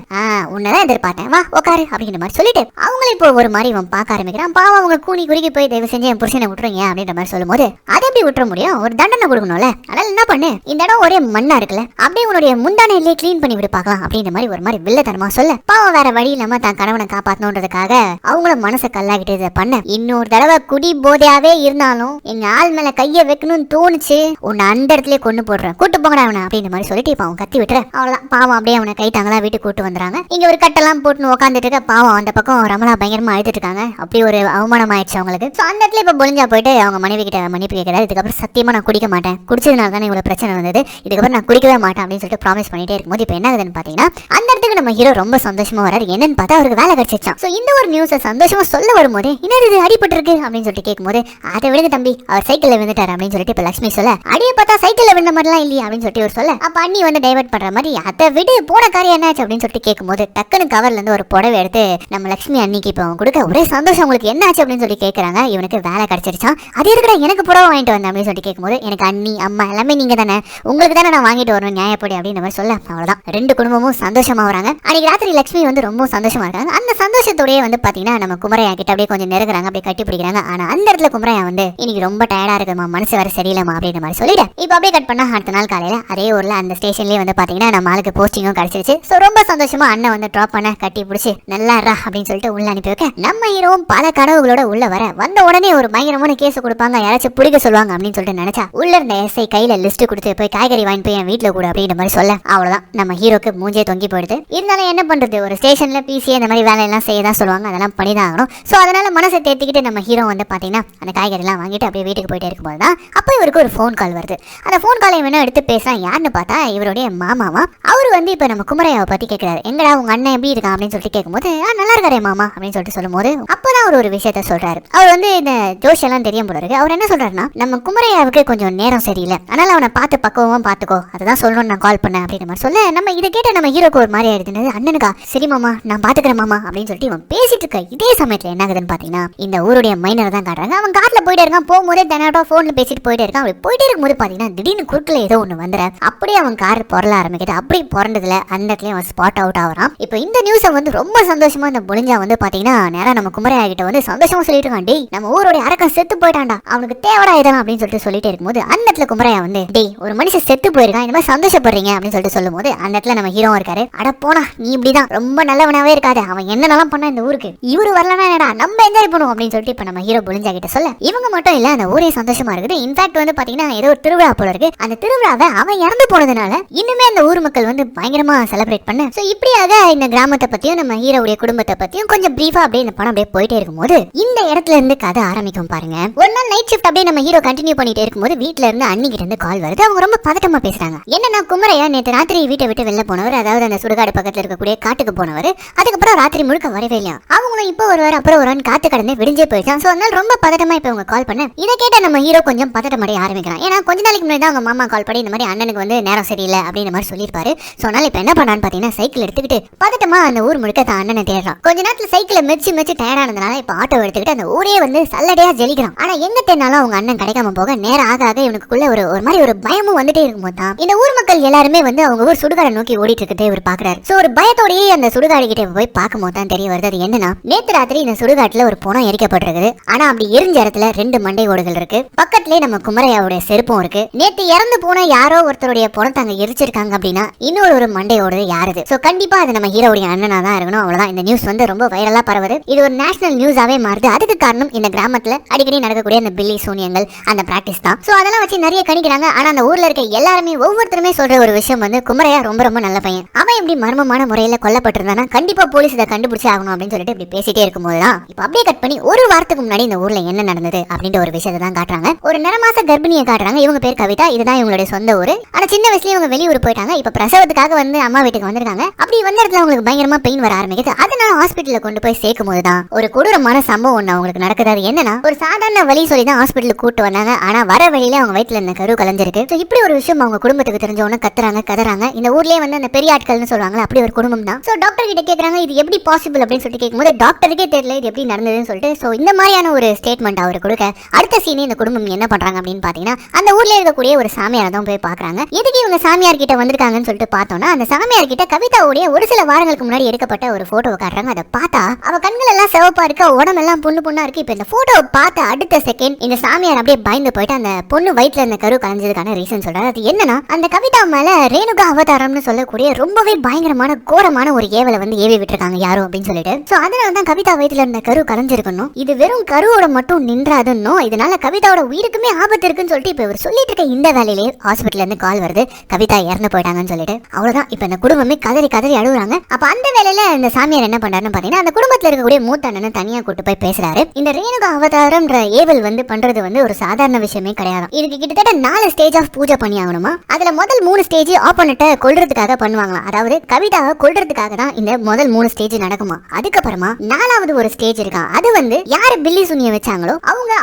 உன்னதான் எதிர்பார்த்தேன் வா உட்காரு அப்படிங்கிற மாதிரி சொல்லிட்டு அவங்களே இப்போ ஒரு மாதிரி இவன் பார்க்க ஆரம்பிக்கிறான். பாவம் அவங்க கூனி குறுக்கி போய் தயவு செஞ்சு என் புருஷனை விட்டுருங்க அப்படின்ற மாதிரி சொல்லும் போது அதை எப்படி விட்டுற முடியும், ஒரு தண்டனை கொடுக்கணும்ல, அதனால என்ன பண்ணு இந்த இடம் ஒரே மண்ணா இருக்குல்ல அப்படியே உன்னுடைய முந்தானையிலே கிளீன் பண்ணி விடு பார்க்கலாம் அப்படின்ற மாதிரி ஒரு மாதிரி வில்லத்தனமா சொல்ல பாவம் வேற வழி இல்லாம தான் கணவனை காப்பாத்தணுன்றதுக்காக அவங்கள மனசை கல்லாகிட்டு இதை பண்ண இன்னொரு தடவை குடி போதையாவே இருந்தாலும் எங்க ஆள் மேல கைய வைக்கணும்னு தோணுச்சு உன்னை அந்த இடத்துல கொண்டு போடுறேன் கூட்டு போங்கடா அவனை அப்படின்ற மாதிரி சொல்லிட்டு இப்ப அவன் கத்தி விட்டுற அவ்வளவுதான். பாவம் அப்படியே அவனை கை தாங்களா வீட்டுக்கு கூட்டு வந்துறாங்க. இங்க ஒரு கட்டெல்லாம் போட்டு உட்காந்துட்டு இருக்க பாவம் அந்த பக்கம் ரமலா பயங்கரமா அழுதுட்டு இருக்காங்க. அப்படி ஒரு அவமானம் ஆயிடுச்சு அவங்களுக்கு. அந்த இடத்துல இப்ப புளிஞ்சா போயிட்டு அவங்க மனைவி கிட்ட மன்னிப்பு கேட்கிறாரு. இதுக்கப்புறம் சத்தியமா நான் குடிக்க மாட்டேன், குடிச்சதுனால தானே இவ்வளவு பிரச்சனை வந்தது, இதுக்கப்புறம் நான் குடிக்கவே மாட்டேன் அப்படின்னு சொல்லிட்டு ப்ராமிஸ் பண்ணிட்டே இருக்கும்போது இப்ப என்ன ஆகுதுன்னு பாத்தீங்கன்னா அந்த இடத்துக்கு நம்ம ஹீரோ ரொம்ப சந்தோஷமா வராரு. என்னன்னு பார்த்தா அவருக்கு வேலை கிடைச்சிச்சான். சோ இந்த ஒரு நியூஸை சந்தோஷமா சொல்ல வரும்போது என்னது இது அடிபட்டு இருக்கு அப்படின்னு சொல்லிட்டு கேட்கும்போது அதை விடுங்க தம்பி அவர் சைக்கிள்ல விழுந்துட்டாரு அப்படின்னு சொல்லிட்டு இப்ப லட்சுமி சொல்ல அடியே பார்த்தா சைக்கிள்ல விழுந்த மாதிரிலாம் இல்லையா அப்படின்னு சொல்லிட்டு ஒரு சொல்ல அப்ப அண்ணி வந்து டைவர்ட் பண்ற மாதிரி அதை விடு போன காரியம் என்னாச்சு அப்படின்னு சொல்லிட்டு கேட்கும்போது டக்குனு கவர்ல இருந்து ஒரு புடவை எடுத்து நம்ம லட்சுமி அன்னிக்கு இப்போ அவங்க கொடுக்க ஒரே சந்தோஷம் உங்களுக்கு என்ன ஆச்சு அப்படின்னு சொல்லி கேட்கறாங்க. இவனுக்கு வேலை கிடைச்சிருச்சான். அது இருக்கிற எனக்கு புடவை வாங்கிட்டு வந்தேன் அப்படின்னு சொல்லிட்டு கேட்கும்போது எனக்கு அண்ணி அம்மா எல்லாமே நீங்க தானே, உங்களுக்கு தானே நான் வாங்கிட்டு வரணும் நியாயப்படி அப்படின்ற மாதிரி சொல்ல அவ்வளவுதான். ரெண்டு குடும்பமும் சந்தோஷமா வராங்க. அன்னைக்கு ராத்திரி லட்சுமி வந்து ரொம்ப சந்தோஷமா இருக்காங்க. அந்த சந்தோஷத்தோடய வந்து பாத்தீங்கன்னா நம்ம குமரையா கிட்ட அப்படியே கொஞ்சம் நெருங்குறாங்க, அப்படியே கட்டி பிடிக்கிறாங்க. ஆனா அந்த இடத்துல குமரையா வந்து இன்னைக்கு ரொம்ப டயர்டா இருக்குமா, மனசு வர சரியில்லைமா அப்படின்ற மாதிரி சொல்லிட்டு இப்ப அப்படியே கட் பண்ணா அடுத்த நாள் காலையில அதே ஊர்ல அந்த ஸ்டேஷன்லயே வந்து பாத்தீங்கன்னா நம்ம ஆளுக்கு போஸ்டிங்கும் கிடைச்சிருச்சு. சோ ரொம்ப சந்தோஷமா அண்ணன் வந்து டிராப் பண்ண கட்டி பிடிச்சி நல்லா ரா அப்படின்னு சொல்லிட்டு உள்ள அனுப்பி வைக்க நம்ம ஹீரோவும் பல கனவுகளோட உள்ள வர வந்த உடனே ஒரு பயங்கரமான கேஸ் கொடுப்பாங்க, யாராச்சும் பிடிக்க சொல்லுவாங்க அப்படின்னு சொல்லிட்டு நினைச்சா உள்ள இருந்த எஸ்ஐ கையில லிஸ்ட் கொடுத்து போச்சு, போய் காய்கறி வாங்கி போய் என் வீட்டுல கூட அப்படின்ற மாதிரி சொல்ல அவ்வளவுதான் நம்ம ஹீரோக்கு மூஞ்சே தொங்கி போயிடுது. இருந்தாலும் என்ன பண்றது, ஒரு ஸ்டேஷன்ல பிசிஏ இந்த மாதிரி வேலையெல்லாம் செய்யதான் சொல்லுவாங்க, அதெல்லாம் பண்ணிதான் ஆகணும். ஸோ அதனால மனசை தேர்த்திக்கிட்டு நம்ம ஹீரோ வந்து பாத்தீங்கன்னா அந்த காய்கறி எல்லாம் வாங்கிட்டு அப்படியே வீட்டுக்கு போயிட்டே இருக்கும்போது தான் அப்போ இவருக்கு ஒரு ஃபோன் கால் வருது. அந்த ஃபோன் காலை வேணும் எடுத்து பேசுறான். யாருன்னு பார்த்தா இவருடைய மாமாவா. அவர் வந்து இப்ப நம்ம குமரையாவை பத்தி கேட்கிறாரு. எங்கடா உங்க அண்ணன் எப்படி இருக்கான் அப்படின்னு சொல்லிட்டு கேட்கும்போது நல்லா இருக்காரே மாமா அப்படின்னு சொல்லிட்டு சொல்லும்போது அப்பதான் அவர் ஒரு விஷயத்த சொல்றாரு. அவர் வந்து இந்த ஜோஷியெல்லாம் தெரியும் போல இருக்கு. அவர் என்ன சொல்றாருன்னா, நம்ம குமரையாவுக்கு கொஞ்சம் நேரம் சரியில்லை, அதனால அவனை பார்த்து பக்குவமா பாத்துக்கோ, அதுதான் சொல்லணும்னு நான் கால் பண்ணேன் அப்படின்ற மாதிரி சொல்ல நம்ம இதை கேட்ட நம்ம ஹீரோக்கு ஒரு மாதிரி ஆயிடுது. அண்ணனுக்கா, சரி மாமா நான் பாத்துக்கிறேன் மாமா அப்படின்னு சொல்லிட்டு இவன் பேசிட்டு இருக்க இதே சமயத்துல என்ன ஆகுதுன்னு பாத்தீங்கன்னா இந்த ஊருடைய மைனர் தான் காட்டுறாங்க. அவன் கார்ல போயிட்டே இருக்கான். போகும்போதே தன்னாட்டா போன்ல பேசிட்டு போயிட்டே இருக்கான். அப்படி போயிட்டே இருக்கும்போது பாத்தீங்கன்னா திடீர்னு குறுக்குல ஏதோ ஒண்ணு வந்துற அப்படியே அவன் கார் பொறல ஆரம்பிக்குது. அப்படி பொறந்ததுல அந்த இடத்துல அவன் ஸ்பாட் அவுட் ஆகிறான். இப்போ இந்த நியூஸை வந்து ரொம்ப சந்தோஷமா இந்த புளிஞ்சா வந்து பாத்தீங்கன்னா நேரா நம்ம குமரையா கிட்ட வந்து சந்தோஷமா சொல்லிட்டு இருக்கான். டேய் நம்ம ஊருடைய அரக்கன் செத்து போயிட்டான்டா, அவனுக்கு தேவடா இதெல்லாம் அப்படின்னு சொல்லிட்டு சொல்லிட்டே இருக்கும்போது அந்த இடத்துல குமரையா வந்து டேய் ஒரு மனுஷன் செத்து போயிருக்கான், இந்த மாதிரி சந்தோஷப்படுறீங்க அப்படின்னு சொல்லிட்டு சொல்லும் போது அந்த இடத்துல நம்ம ஹீரோ இருக்காரு. அட போனா நீ இப்படிதான் ரொம்ப நல்லவனாவே இருக்காது, அவன் என்னென்னலாம் பண்ணா இந்த ஊருக்கு, இவரு வரலனா என்னடா நம்ம என்ஜாய் பண்ணுவோம் அப்படின்னு சொல்லிட்டு இப்ப நம்ம ஹீரோ புளிஞ்சா கிட்ட சொல்ல இவங்க மட்டும் இல்ல அந்த ஊரே சந்தோஷமா இருக்குது. இன்ஃபேக்ட் வந்து பாத்தீங்கன்னா ஏதோ ஒரு திருவிழா போல இருக்கு. அந்த திருவிழாவை அவன் இறந்து போனதுனால இன்னுமே அந்த ஊர் மக்கள் வந்து பயங்கரமா செலிப்ரேட் பண்ண. சோ இப்படியாக இந்த கிராமத்தை பத்தியும் நம்ம ஹீரோவுடைய குடும்பத்தை பத்தியும் கொஞ்சம் பிரீஃபா அப்படியே இந்த படம் அப்படியே போயிட்டே இருக்கும்போது இந்த இடத்துல இருந்து கதை ஆரம்பிக்கும் பாருங்க. ஒரு நாள் நைட் ஷிஃப்ட் அப்படியே நம்ம ஹீரோ கண்டினியூ பண்ணிட்டே இருக்கும்போது வீட்ல இருந்து அன்னிக்கிட்ட இருந்து கால் வருது. அவங்க ரொம்ப பதட்டமா பேசுறாங்க. என்னன்னா குமரையா நேற்று ராத்திரி வீட்டை விட்டு வெளில போனவர், அதாவது அந்த சுடுகாடு பக்கத்துல இருக்கக்கூடிய காட்டுக்கு போனவர், அதுக்கப்புறம் ராத்திரி முழுக்க வரவே இல்லையா. அவங்களும் இப்போ ஒரு வாரம் அப்புறம் ஒரு வாரம் காத்து கடந்து விடிஞ்சே போயிடுச்சான். சோ அதனால ரொம்ப பதட்டமா இப்ப அவங்க கால் பண்ண இதை கேட்ட நம்ம ஹீரோ கொஞ்சம் பதட்டம் அடைய ஆரம்பிக்கிறான். ஏன்னா கொஞ்ச நாளைக்கு முன்னாடி தான் அவங்க மாமா கால் பண்ணி இந்த மாதிரி அண்ணனுக்கு வந்து நேரம் சரியில்லை அப்படின்ற மாதிரி சொல்லியிருப்பாரு. சோ அதனால இப்ப என்ன பண்ணான்னு பாத்தீங்கன்னா சைக்கிள் எடுத்துக்கிட்டு பதட்டமா அந்த ஊர் முழுக்க தான் அண்ணனை தேடுறான். கொஞ்ச நேரத்துல சைக்கிளை மெச்சு டயர்டானதுனால இப்ப ஆட்டோ எடுத்துக்கிட்டு அந்த ஊரே வந்து சல்லடையா ஜெலிக்கிறான். ஆனா எங்க தேடினாலும் அவங்க அண்ணன் கிடைக்காம போக நேரம் ஆக இவனுக்குள்ள ஒரு மாதிரி ஒரு பயமும் வந்துட்டே இருக்கும்போது தான் இந்த ஊர் மக்கள் எல்லாருமே வந்து அவங்க ஊர் சுடுகாடை நோக்கி ஓடிட்டு இருக்கதே இவர் பாக்குறாரு. சோ ஒரு பயத்தோடயே அந்த சுடுகாடு கிட்ட போய் பார்க்கும்போது தான் தெரிய வருது அது என்னன்னா, நேத்து ராத்திரி இந்த சுடுகாட்டுல ஒரு பொணம் எரிக்கப்பட்டிருக்குது. ஆனா அப்படி எரிஞ்ச இடத்துல 2 மண்டை ஓடுகள் இருக்கு. பக்கத்திலே நம்ம குமரையாவுடைய செருப்பும் இருக்கு. நேத்து இறந்து போன யாரோ ஒருத்தருடைய பொணத்தை அங்க எரிச்சிருக்காங்க அப்படின்னா இன்னொரு ஒரு மண்டை ஓடுது யாருது. சோ கண்டிப்பா அது நம்ம ஹீரோவுடைய அண்ணனா தான் இருக்கணும். அவ்வளவுதான். இந்த நியூஸ் வந்து ரொம்ப வைரலா பரவுது. இது ஒரு நேஷனல் நியூஸாவே மாறுது. அதுக்கு காரணம் இந்த கிராமத்துல அடிக்கடி நடக்கக்கூடிய அந்த பில்லி சூனியங்கள் அந்த பிராக்டிஸ் தான். சோ அதெல்லாம் வச்சு நிறைய கணிக்கிறாங்க. ஆனா அந்த ஊர்ல இருக்க எல்லாருமே ஒவ்வொருத்தருமே சொல்ற ஒரு விஷயம் வந்து குமரையா ரொம்ப ரொம்ப நல்ல பையன், அவன் இப்படி மர்மமான முறையில கொல்லப்பட்டிருந்தானா கண்டிப்பா போலீஸ் இதை கண்டுபிடிச்சு ஆகணும் அப்படின்னு சொல்லிட்டு இப்படி பேசிட்டே இருக்கும்போதுதான் இப்ப அப்படியே கட் பண்ணி ஒரு வாரத்துக்கு முன்னாடி இந்த ஊர்ல என்ன நடந்தது அப்படின்ற ஒரு விஷயத்தை தான் காட்டுறாங்க. ஒரு நிறமாச கர்ப்பிணியை காட்டுறாங்க. இவங்க பேர் கவிதா. இதுதான் இவங்களுடைய சொந்த ஊரு. ஆனா சின்ன வயசுல இவங்க வெளியூர் போயிட்டாங்க. இப்ப பிரசவத்துக்காக வந்து அம்மா வீட்டுக்கு வந்திருக்காங்க. அப்படி வந்த இடத்துல அவங்களுக்கு பயங்கரமா பெயின் வர ஆரம்பிக்குது. அதனால ஹாஸ்பிட்டல்ல கொண்டு போய் சேர்க்கும் போதுதான் ஒரு கொடூரமான சம்பவம் ஒண்ணு அவங்களுக்கு நடக்குது. அது என்னன்னா, ஒரு சாதாரண வலி சொல்லி தான் ஹாஸ்பிட்டலுக்கு கூட்டு வந்தாங்க. ஆனா வர வழியில அவங்க வயிற்றுல இருந்த கரு கலஞ்சிருக்கு. இப்படி ஒரு விஷயம் அவங்க குடும்பத்துக்கு தெரிஞ்ச உடனே கத்துறாங்க கதறாங்க. இந்த ஊர்லயே வந்து அந்த பெரிய ஆட்கள்னு சொல்லுவாங்க, அப்படி ஒரு குடும்பம் தான். சோ டாக்டர் கிட்ட கேக்குறாங்க இது எப்படி பாசிபிள் அப்படின்னு சொல்லிட்டு கேட்கும்போது டாக்டருக்கே தெரியல இது எப்படி நடந்ததுன்னு சொல்லிட்டு சோ இந்த மாதிரியான ஒரு ஸ்டேட்மெண்ட் அவர் கொடுக்க அடுத்த சீனே இந்த குடும்பம் என்ன பண்றாங்க அப்படின்னு பாத்தீங்கன்னா அந்த ஊர்ல இருக்கக்கூடிய ஒரு சாமியாரை தான் போய் பாக்குறாங்க. எதுக்கு இவங்க சாமியார் கிட்ட வந்திருக்காங்கன்னு சொல்லிட்டு பார்த்தோம்னா அந்த சாமியார் கிட்ட கவிதாவுடைய ஒரு சில வாரங்களுக்கு முன்னாடி எடுக்கப்பட்ட ஒரு போட்டோவை காட்டுறாங்க. அதை பார்த்தா அவ கண்கள் எல்லாம் சிவப்பா இருக்கு, உடம்பெல்லாம் புண்ணா இருக்கு. இப்ப இந்த போட்டோவை பார்த்த அடுத்த செகண்ட் இந்த சாமியார் அப்படியே பயந்து போயிட்டு அந்த பொண்ணு வயிற்றுல இருந்த கரு கலைஞ்சதுக்கான ரீசன் சொல்றாரு. அது என்னன்னா, அந்த கவிதா மேல ரேணுகா அவதாரம்னு சொல்லக்கூடிய ரொம்பவே பயங்கரமான கோரமான ஒரு ஏவலை வந்து ஏவி விட்டுருக்காங்க யாரும் அப்படின்னு சொல்லிட்டு. சோ அதனால தான் கவிதா வயிற்றுல இருந்த கரு கலைஞ்சிருக்கணும். இது வெறும் கருவோட மட்டும் நின்றாதுன்னு, இதனால கவிதாவோட உயிருக்குமே ஆபத்து இருக்குன்னு சொல்லிட்டு இப்ப இவர் சொல்லிட்டு இருக்க இந்த வேலையிலே ஹாஸ்பிட்டல்ல இருந்து கால் வருது, கவிதா இறந்து போயிட்டாங்கன்னு சொல்லிட்டு. அவ்வளவுதான். இப்ப இந்த குடும்பமே கதறி கதறி அழுகுறாங்க. அப்ப அந்த வேலையில இந்த சாமியார் என்ன பண்றாருன்னு பாத்தீங்கன்னா அந்த குடும்பத்துல இருக்கக்கூடிய மூத்த அண்ணனை தனியா கூட்டு போய் பேசுறாரு. இந்த ரேணுகா அவதாரம்ன்ற ஏவல் வந்து பண்றது வந்து ஒரு சாதாரண விஷயமே கிடையாது. இதுக்கு கிட்டத்தட்ட 4 ஸ்டேஜ் ஆஃப் பூஜை பண்ணி ஆகணுமா. அதுல முதல் 3 ஸ்டேஜ் ஆப்போனண்ட்டை கொல்றதுக்காக பண்ணுவாங்களாம். அதாவது கவிதாவை கொல்றதுக்காக தான் இந்த முதல் 3 ஸ்டேஜ் நடக்குமா. அதுக்கப்புறமா 4வது ஒரு ஸ்டேஜ் இருக்கா. அது வந்து யாரு பில்லி சுனிய வச்சாங்களோ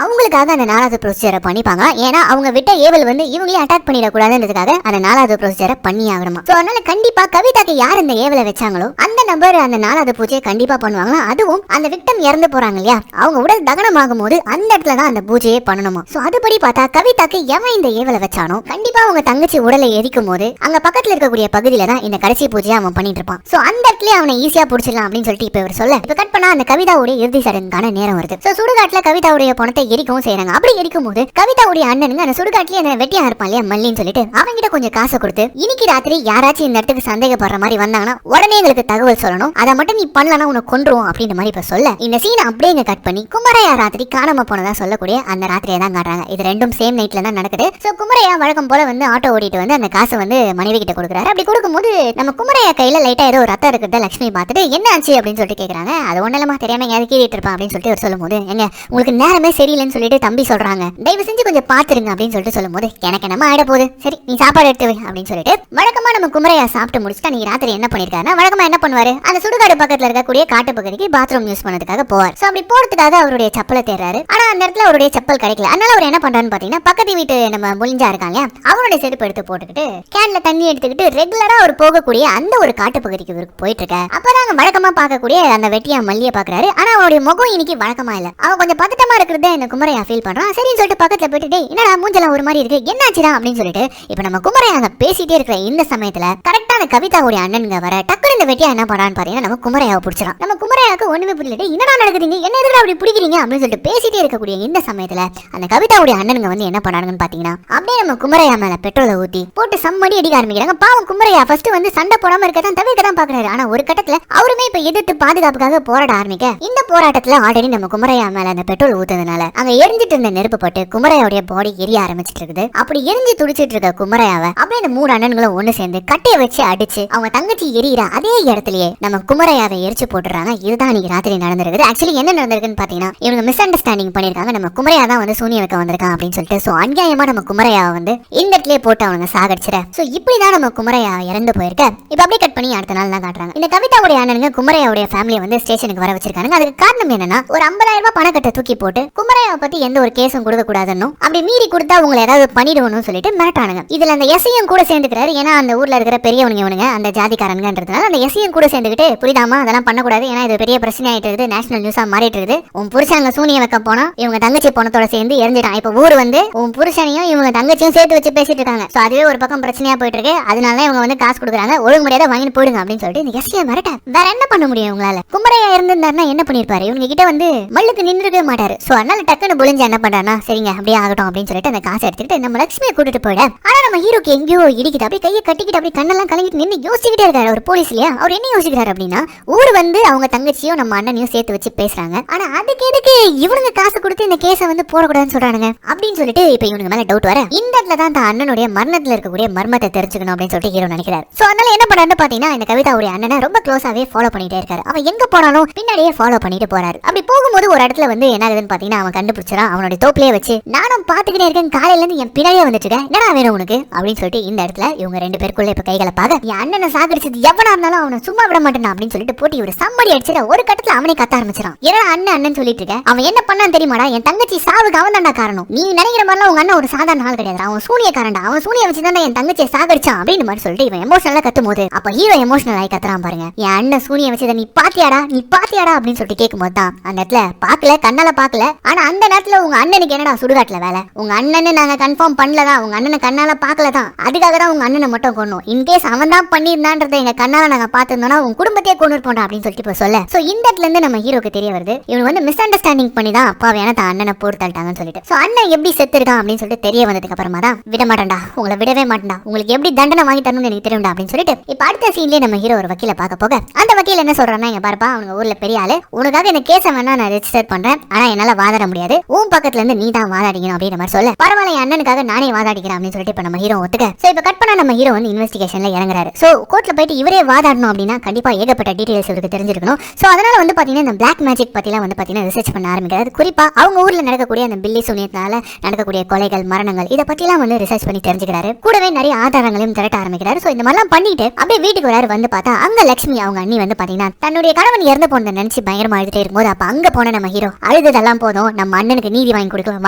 அவங்களுக்காக அந்த 4வது ப்ரொசீஜரை பண்ணிப்பாங்க. ஏன்னா அவங்க விட்ட ஏவல் வந்து இவங்களே அட்டாக் பண்ணிடக்கூடாதுன்றதுக்காக அந்த 4வது ப்ரொசீஜரை பண்ணி ஆகணுமா. சோ அதனால கண்டிப்பா கவிதாக்கு யார் இந்த ஏவலை வச்சாங்களோ அந்த நபர் அந்த 4வது பூஜையை கண்டிப்பா பண்ணுவாங்களா. அதுவும் அந்த விக்டம் இறந்து போறாங்க இல்லையா, அவங்க உடல் தகனம் ஆகும் போது அந்த இடத்துல தான் அந்த பூஜையை பண்ணணுமா. சோ அதுபடி பார்த்தா கவிதாக்கு எவன் இந்த ஏவலை வச்சானோ கண்டிப்பா அவங்க தங்கச்சி உடலை எரிக்கும் போது அங்க பக்கத்துல இருக்கக்கூடிய பகுதியில தான் இந்த கடைசி பூஜையை அவன் பண்ணிட்டு இருப்பான். சோ அந்த இடத்துல அவனை ஈஸியா புடிச்சிடலாம் அப்படின்னு சொல்லிட்டு இப்ப இவர் சொல்ல இப்ப கட் பண்ணா அந்த கவிதாவுடைய இறுதி சடங்குக்கான நேரம் வருது. சோ சுடுகாட்டுல கவிதாவுடைய பணத்தை எரிக்கவும் செய்யறாங்க. அப்படி எரிக்கும் போது கவிதாவுடைய அண்ணனுங்க அந்த சுடுகாட்டுல அந்த வெட்டியா இருப்பான் இல்லையா மல்லின்னு சொல்லிட்டு அவங்கிட்ட கொஞ்சம் காசை கொடுத்து இன்னைக்கு ராத்திரி யாராச்சும் இந்த இடத்துக்கு சந்தேகப்படுற மாதிரி வந்தாங்கன்னா உடனே எங்களுக்கு தகவல் சொல்லணும், அதை மட்டும் நீ பண்ணலன்னா உனக்கு கொன்றுவோம் அப்படின்ற மாதிரி இப்ப சொல்ல இந்த சீனை அப்படியே இங்க கட் பண்ணி குமரையா ராத்திரி காணாம போனதா சொல்லக்கூடிய அந்த ராத்திரியை தான் காட்டுறாங்க. இது ரெண்டும் சேம் நைட்ல தான் நடக்குது. சோ குமரையா வழக்கம் வழக்கம் போல வந்து ஆட்டோ ஓட்டிட்டு வந்து அந்த காசை வந்து மனைவி கிட்ட கொடுக்குறாரு. அப்படி கொடுக்கும்போது நம்ம குமரையா கையில லைட்டா ஏதோ ரத்தம் இருக்கிறத லட்சுமி பார்த்துட்டு என்ன ஆச்சு அப்படின்னு சொல்லிட்டு கேக்குறாங்க. அது ஒண்ணு இல்லமா, தெரியாம எங்கேயாவது கீறிட்டு இருப்பான் அப்படின்னு சொல்லிட்டு அவர் சொல்லும்போது, எங்க உங்களுக்கு நேரமே சரியில்லைன்னு சொல்லிட்டு தம்பி சொல்றாங்க, தயவு செஞ்சு கொஞ்சம் பாத்துருங்க அப்படின்னு சொல்லிட்டு சொல்லும்போது, எனக்கு என்னமா ஆயிட போகுது, சரி நீ சாப்பாடு எடுத்து வை அப்படின்னு சொல்லிட்டு வழக்கமா நம்ம குமரையா சாப்பிட்டு முடிச்சுட்டு அன்னைக்கு ராத்திரி என்ன பண்ணிருக்காருன்னா, வழக்கமா என்ன பண்ணுவாரு, அந்த சுடுகாடு பக்கத்துல இருக்கக்கூடிய காட்டு பகுதிக்கு பாத்ரூம் யூஸ் பண்ணதுக்காக போவார். சோ அப்படி போறதுக்காக அவருடைய செப்பலை தேடுறாரு. ஆனா அந்த இடத்துல அவருடைய செப்பல் கிடைக்கல. அதனால அவர் என்ன பண்றாருன்னு பாத்தீங்கன்னா, பக்கத்து வீட்டு நம்ம முழிஞ்சா இருக்காங்க அவருடைய செருப்பு எடுத்து போட்டுக்கிட்டு கேன்ல தண்ணி எடுத்துக்கிட்டு ரெகுலரா அவர் போகக்கூடிய அந்த ஒரு காட்டு பகுதிக்கு போயிட்டு இருக்க. அப்பதான் வழக்கமா பார்க்கக்கூடிய அந்த வெட்டியா மல்லிய பாக்குறாரு. ஆனா அவருடைய முகம் இன்னைக்கு வழக்கமா இல்ல. அவன் கொஞ்சம் பதட்டமா இருக்கிறத இந்த குமரையா ஃபீல் பண்றான். சரின்னு சொல்லிட்டு பக்கத்துல போயிட்டு, என்னடா மூஞ்சலாம் ஒரு மாதிரி இருக்கு, என்னாச்சுடா அப்படின்னு சொல்லிட்டு இப்ப நம்ம குமரையா பேசிட்டே இருக்கிற இந்த சமயத்துல கரெக்டா அந்த கவிதாவுடைய அண்ணனுங்க வர டக்குனு இந்த வெட்டியா என்ன பண்றான்னு பாத்தீங்கன்னா நம்ம குமரையாவை பிடிச்சிடும். நம்ம குமரையாவுக்கு ஒண்ணுமே புரியல, என்னடா நடக்குதுங்க, என்ன எதுக்கு அப்படி பிடிக்கிறீங்க அப்படின்னு சொல்லிட்டு பேசிட்டே இருக்கக்கூடிய இந்த சமயத்துல அந்த கவிதாவுடைய அண்ணனுங்க வந்து என்ன பண்ணாங்கன்னு பாத்தீங்கன்னா, அப்படியே நம்ம குமரையா மேல பெட்ரோலை ஊத்தி போட்டு சம்மடி அடிக்க ஆரம்பிக்கிறாங்க. பாவம் குமரையா ஃபர்ஸ்ட் வந்து சண்டை போடாம இருக்கதான் தவிர்க்க தான் பாக்குறாரு. ஆனா ஒரு கட்டத்துல அவருமே இப்ப எதிர்த்து பாதுகாப்புக்காக போராட ஆரம்பிக்க, இந்த போராட்டத்துல ஆல்ரெடி நம்ம குமரையா மேல அந்த பெட்ரோல் ஊத்துனதுனால அங்க எரிஞ்சிட்டு இருந்த நெருப்பு பட்டு குமரையாவுடைய பாடி எரிய ஆரம்பிச்சிட்டு இருக்குது. அப்படி எரிஞ்சு துடிச்சிட்டு இருக்க குமரையாவை அப்படியே இந்த 3 அண்ணன்களும் ஒண்ணு சேர்ந்து கட்டையை வச்சு அடிச்சு அவங்க தங்கச்சி எரியிற அதே இடத்துலயே நம்ம குமரையாவை எரிச்சு போட்டுறாங்க. இதுதான் இன்னைக்கு ராத்திரி நடந்திருக்குது. ஆக்சுவலி என்ன நடந்திருக்குன்னு பாத்தீங்கன்னா, இவங்க மிஸ் அண்டர்ஸ்டாண்டிங் பண்ணிருக்காங்க. நம்ம குமரையா தான் வந்து சூனிய வைக்க வந்திருக்கான் அப்படின்னு சொல்லிட்டு சோ அநியாயமா நம்ம குமரையாவை வந்து இந்த இடத்துலயே போட்டு அவங்க சாகடிச்சிட. சோ இப்படிதான் நம்ம குமரையா இறந்து போயிருக்க. இப்ப அப்படியே கட் பண்ணி அடுத்த நாள் தான் காட்டுறாங்க. இந்த கவிதாவுடைய அண்ணனுங்க குமரையாவுடைய ஃபேமிலியை வந்து ஸ்டேஷனுக்கு வர வச்சிருக்காங்க. அதுக்கு காரணம் என்னன்னா, ஒரு 50,000 ரூபாய் பணக்கட்டை தூக்கி போட்டு குமரையாவை பத்தி எந்த ஒரு கேஸும் கொடுக்க கூடாதுன்னு, அப்படி மீறி கொடுத்தா உங்களை ஏதாவது பண்ணிடுவோம்னு சொல்லிட்டு மிரட்டானுங்க. இதுல அந்த எஸ்ஐயும் கூட சேர்ந்துக்கிறாரு. ஏன்னா அந்த ஊர்ல இருக்கிற பெரியவனுங்க இவனுங்க அந்த ஜாதிக்காரங்கன்றதுனால அந்த எஸ்ஐயும் கூட சேர்ந்துக்கிட்டு, புரியுதாமா அதெல்லாம் பண்ணக்கூடாது, ஏன்னா இது பெரிய பிரச்சனை ஆயிட்டு இருக்குது, நேஷனல் நியூஸா மாறிட்டு இருக்குது, உன் புருஷங்க சூனிய வைக்க போனா இவங்க தங்கச்சி போனத்தோட சேர்ந்து எரிஞ்சிட்டான். இப்ப ஊர் வந்து உன் புருஷனையும் இவங்க தங்கச்சியும் சேர்த்து வச்சு பேசிட்டு இருக்காங்க. சோ அதுவே ஒரு பக்கம் பிரச்சனையா போயிட்டு இருக்கு. அதனால இவங்க வந்து காசு கொடுக்குறாங்க, ஒழுங்கு முறையாக வாங்கிட்டு போயிடுங்க அப்படின்னு சொல்லிட்டு இந்த எஸ்ஐயை மிரட்ட. வேற என்ன பண்ண முடியும் உங்களால? குமரையா இருந்திருந்தாருன்னா என்ன பண்ணிருப்பாரு, இவங்க கிட்ட வந்து மல்லுக்கு நின்றுக்கவே மாட்டாரு. சோ அதனால டக்குன்னு புளிஞ்சு என்ன பண்றாருன்னா, சரிங்க அப்படியே ஆகட்டும் அப்படின்னு சொல்லிட்டு அந்த காசை எடுத்துக்கிட்டு நம்ம லட்சுமியை கூட்டிட்டு போயிட. ஆனா நம்ம ஹீரோக்கு எங்கேயோ இடிக்குது. அப்படியே கையை கட்டிக்கிட்டு அப்படியே கண்ணெல்லாம் கலங்கிட்டு நின்று யோசிச்சுக்கிட்டே இருக்காரு. ஒரு போலீஸ் இல்லையா, அவர் என்ன யோசிக்கிறாரு அப்படின்னா, ஊர் வந்து அவங்க தங்கச்சியும் நம்ம அண்ணனையும் சேர்த்து வச்சு பேசுறாங்க. ஆனா அதுக்கு எதுக்கு இவனுங்க காசு கொடுத்து இந்த கேஸை வந்து போடக்கூடாதுன்னு சொல்றானுங்க அப்படின்னு சொல்லிட்டு இப்ப இவனுக்கு மேல டவுட் வர, இந்த இடத்துல தான் தான் அண்ணனுடைய மரணத்துல இருக்கக்கூடிய மர்மத்தை தெரிஞ்சுக்கணும் அப்படின்னு சொல்லிட்டு ஹீரோ நினைக்கிறாரு. சோ அதனால என்ன பண்றாருன்னு பாத்தீங்கன்னா, இந்த கவிதாவுடைய அண்ணனை ரொம்ப க்ளோஸாவே ஃபாலோ பண்ணிட்டே இருக்காரு. அவன் எங்க போனாலும் பின்னாடியே ஃபாலோ பண்ணிட்டு போறாரு. அப்படி போகும்போது ஒரு இடத்துல வந்து என்ன ஆகுதுன்னு பாத்தீங்கன்னா, அவன் கண்டுபிடிச்சான். அவனுடைய தோப்பிலே வச்சு நானும் பாத்துக்கிட்டே இருக்கேன், காலையில இருந்து என் பின்னாடியே வந்துட்டு இருக்கேன், என்னடா வேணும் உனக்கு அப்படின்னு சொல்லிட்டு இந்த இடத்துல இவங்க 2 பேருக்குள்ள இப்ப கைகளை பாக்க, என் அண்ணனை சாகடிச்சது எவனா இருந்தாலும் அவனை சும்மா விட மாட்டேன் அப்படின்னு சொல்லிட்டு போட்டு ஒரு சம்மடி அடிச்சிட. ஒரு கட்டத்துல அவனே கத்த ஆரம்பிச்சிடான். ஏன்னா அண்ணன் அண்ணன் சொல்லிட்டு இருக்க, அவன் என்ன பண்ணான்னு தெரியுமாடா, என் தங்கச்சி சாவுக்கு அவன் தான்டா காரணம். நீ நினைக்கிற மாதிரிலாம் உங்க அண்ணன் ஒரு சாதாரண ஆள் கிடையாது, அவன் சூனியக்காரன்டா, அவன் சூனிய வச்சுதான் என் தங்கச்சியை சாகடிச்சான் அப்படின்னு மாதிரி சொல்லிட்டு இவன் எமோஷனலா கத்தும் போது அப்ப ஹீரோ எமோஷனல் ஆகி கத்துறான் பாருங்க. என் அண்ணன் சூனிய வச்சதை நீ பாத்தியாடா நீ பாத்தியாடா அப்படின்னு சொல்லிட்டு கேட்கும் போது தான் அந்த இடத்துல பாக்கல, கண்ணால பாக்கல, ஆனா அந்த நேரத்துல உங்க அண்ணனுக்கு என்னடா சுடுகாட்டுல வேலை, உங்க அண்ணன்னு நாங்க கன்ஃபார்ம் பண்ணலதான், உங்க அண்ணனை கண்ணால பாக்கல தான், அதுக்காக தான் உங்க அண்ணனை மட்டும் கொன்னோம். இன்கேஸ் அவன் தான் பண்ணிருந்தான்றதை எங்க கண்ணால நாங்க பாத்துருந்தோம்னா உங்க குடும்பத்தையே கொண்டு இருப்போம் அப்படின்னு சொல்லிட்டு இப்ப சொல்ல. சோ இந்த இடத்துல இருந்து நம்ம ஹீரோக்கு தெரிய வருது, இவன் வந்து மிஸ் அண்டர்ஸ்டாண்டிங் பண்ணி தான் அப்பாவையான தான் அண்ணனை போட்டு தள்ளிட்டாங்கன்னு சொல்லிட்டு. சோ அண்ணன் எப்படி செத்து இருக்கான் அப்படின்னு சொல்லிட்டு தெரிய வந்ததுக்கு அப்புறமா தான், விட மாட்டேன்டா, உங்களை விடவே மாட்டேன்டா, உங்களுக்கு எப்படி தண்டனை வாங்கி தரணும்னு எனக்கு தெரியும்டா அப்படின்னு சொல்லிட்டு இப்ப அடுத்த சீன்லயே நம்ம ஹீரோ ஒரு வக்கீல பார்க்க போக, அந்த வக்கீல் என்ன சொல்றான்னா, இங்க பாருப்பா, அவங்க ஊர்ல பெரிய ஆளு, உனக்காக இந்த கேஸை வேணா நான் ரெஜிஸ்டர் பண்றேன், ஆனா என்னால வாதாட முடியாது, உன் பக்கத்துல இருந்து நீ தான் வாதாடிக்கணும் அப்படின்ற மாதிரி சொல்ல, பரவாயில்ல என் அண்ணனுக்காக நானே வாதாடிக்கிறேன் அப்படின்னு சொல்லிட்டு இப்ப நம்ம ஹீரோ ஒத்துக்க. சோ இப்ப கட் பண்ணா நம்ம ஹீரோ வந்து இன்வெஸ்டிகேஷன்ல இறங்குறாரு. சோ கோர்ட்ல போயிட்டு இவரே வாதாடணும் அப்படின்னா கண்டிப்பா ஏகப்பட்ட டீடைல்ஸ் இவருக்கு தெரிஞ்சிருக்கணும். சோ அதனால வந்து பாத்தீங்கன்னா இந்த பிளாக் மேஜிக் பத்திலாம் வந்து பாத்தீங்கன்னா ரிசர்ச் பண்ண ஆரம்பிக்கிறாரு. குறிப்பா அவங்க ஊர்ல நடக்கக்கூடிய அந்த பில்லி சூனியத்தினால நடக்கக்கூடிய கொலைகள், மரணங்கள், இத பத்திலாம் வந்து ரிசர்ச் பண்ணி தெரிஞ்சுக்கிறாரு. கூடவே நிறைய ஆதாரங்களையும் திரட்ட ஆரம்பிக்கிறாரு. சோ இந்த மாதிரிலாம் பண்ணிட்டு அப்படியே வீட்டுக்கு வராரு. வந்து பார்த்தா அங்க லட்சுமி அவங்க அண்ணி வந்து பாத்தீங்கன்னா தன்னுடைய கணவன் இறந்து போனதை நினைச்சு பயங்கரமா அழுதுட்டே இருக்கும்போது அப்ப அங்க போன நம்ம ஹீரோ, அழுததெல்லாம் போதும், நம்ம அண்ணனுக்கு நீதி வாங்கி கொடுக்கலாம்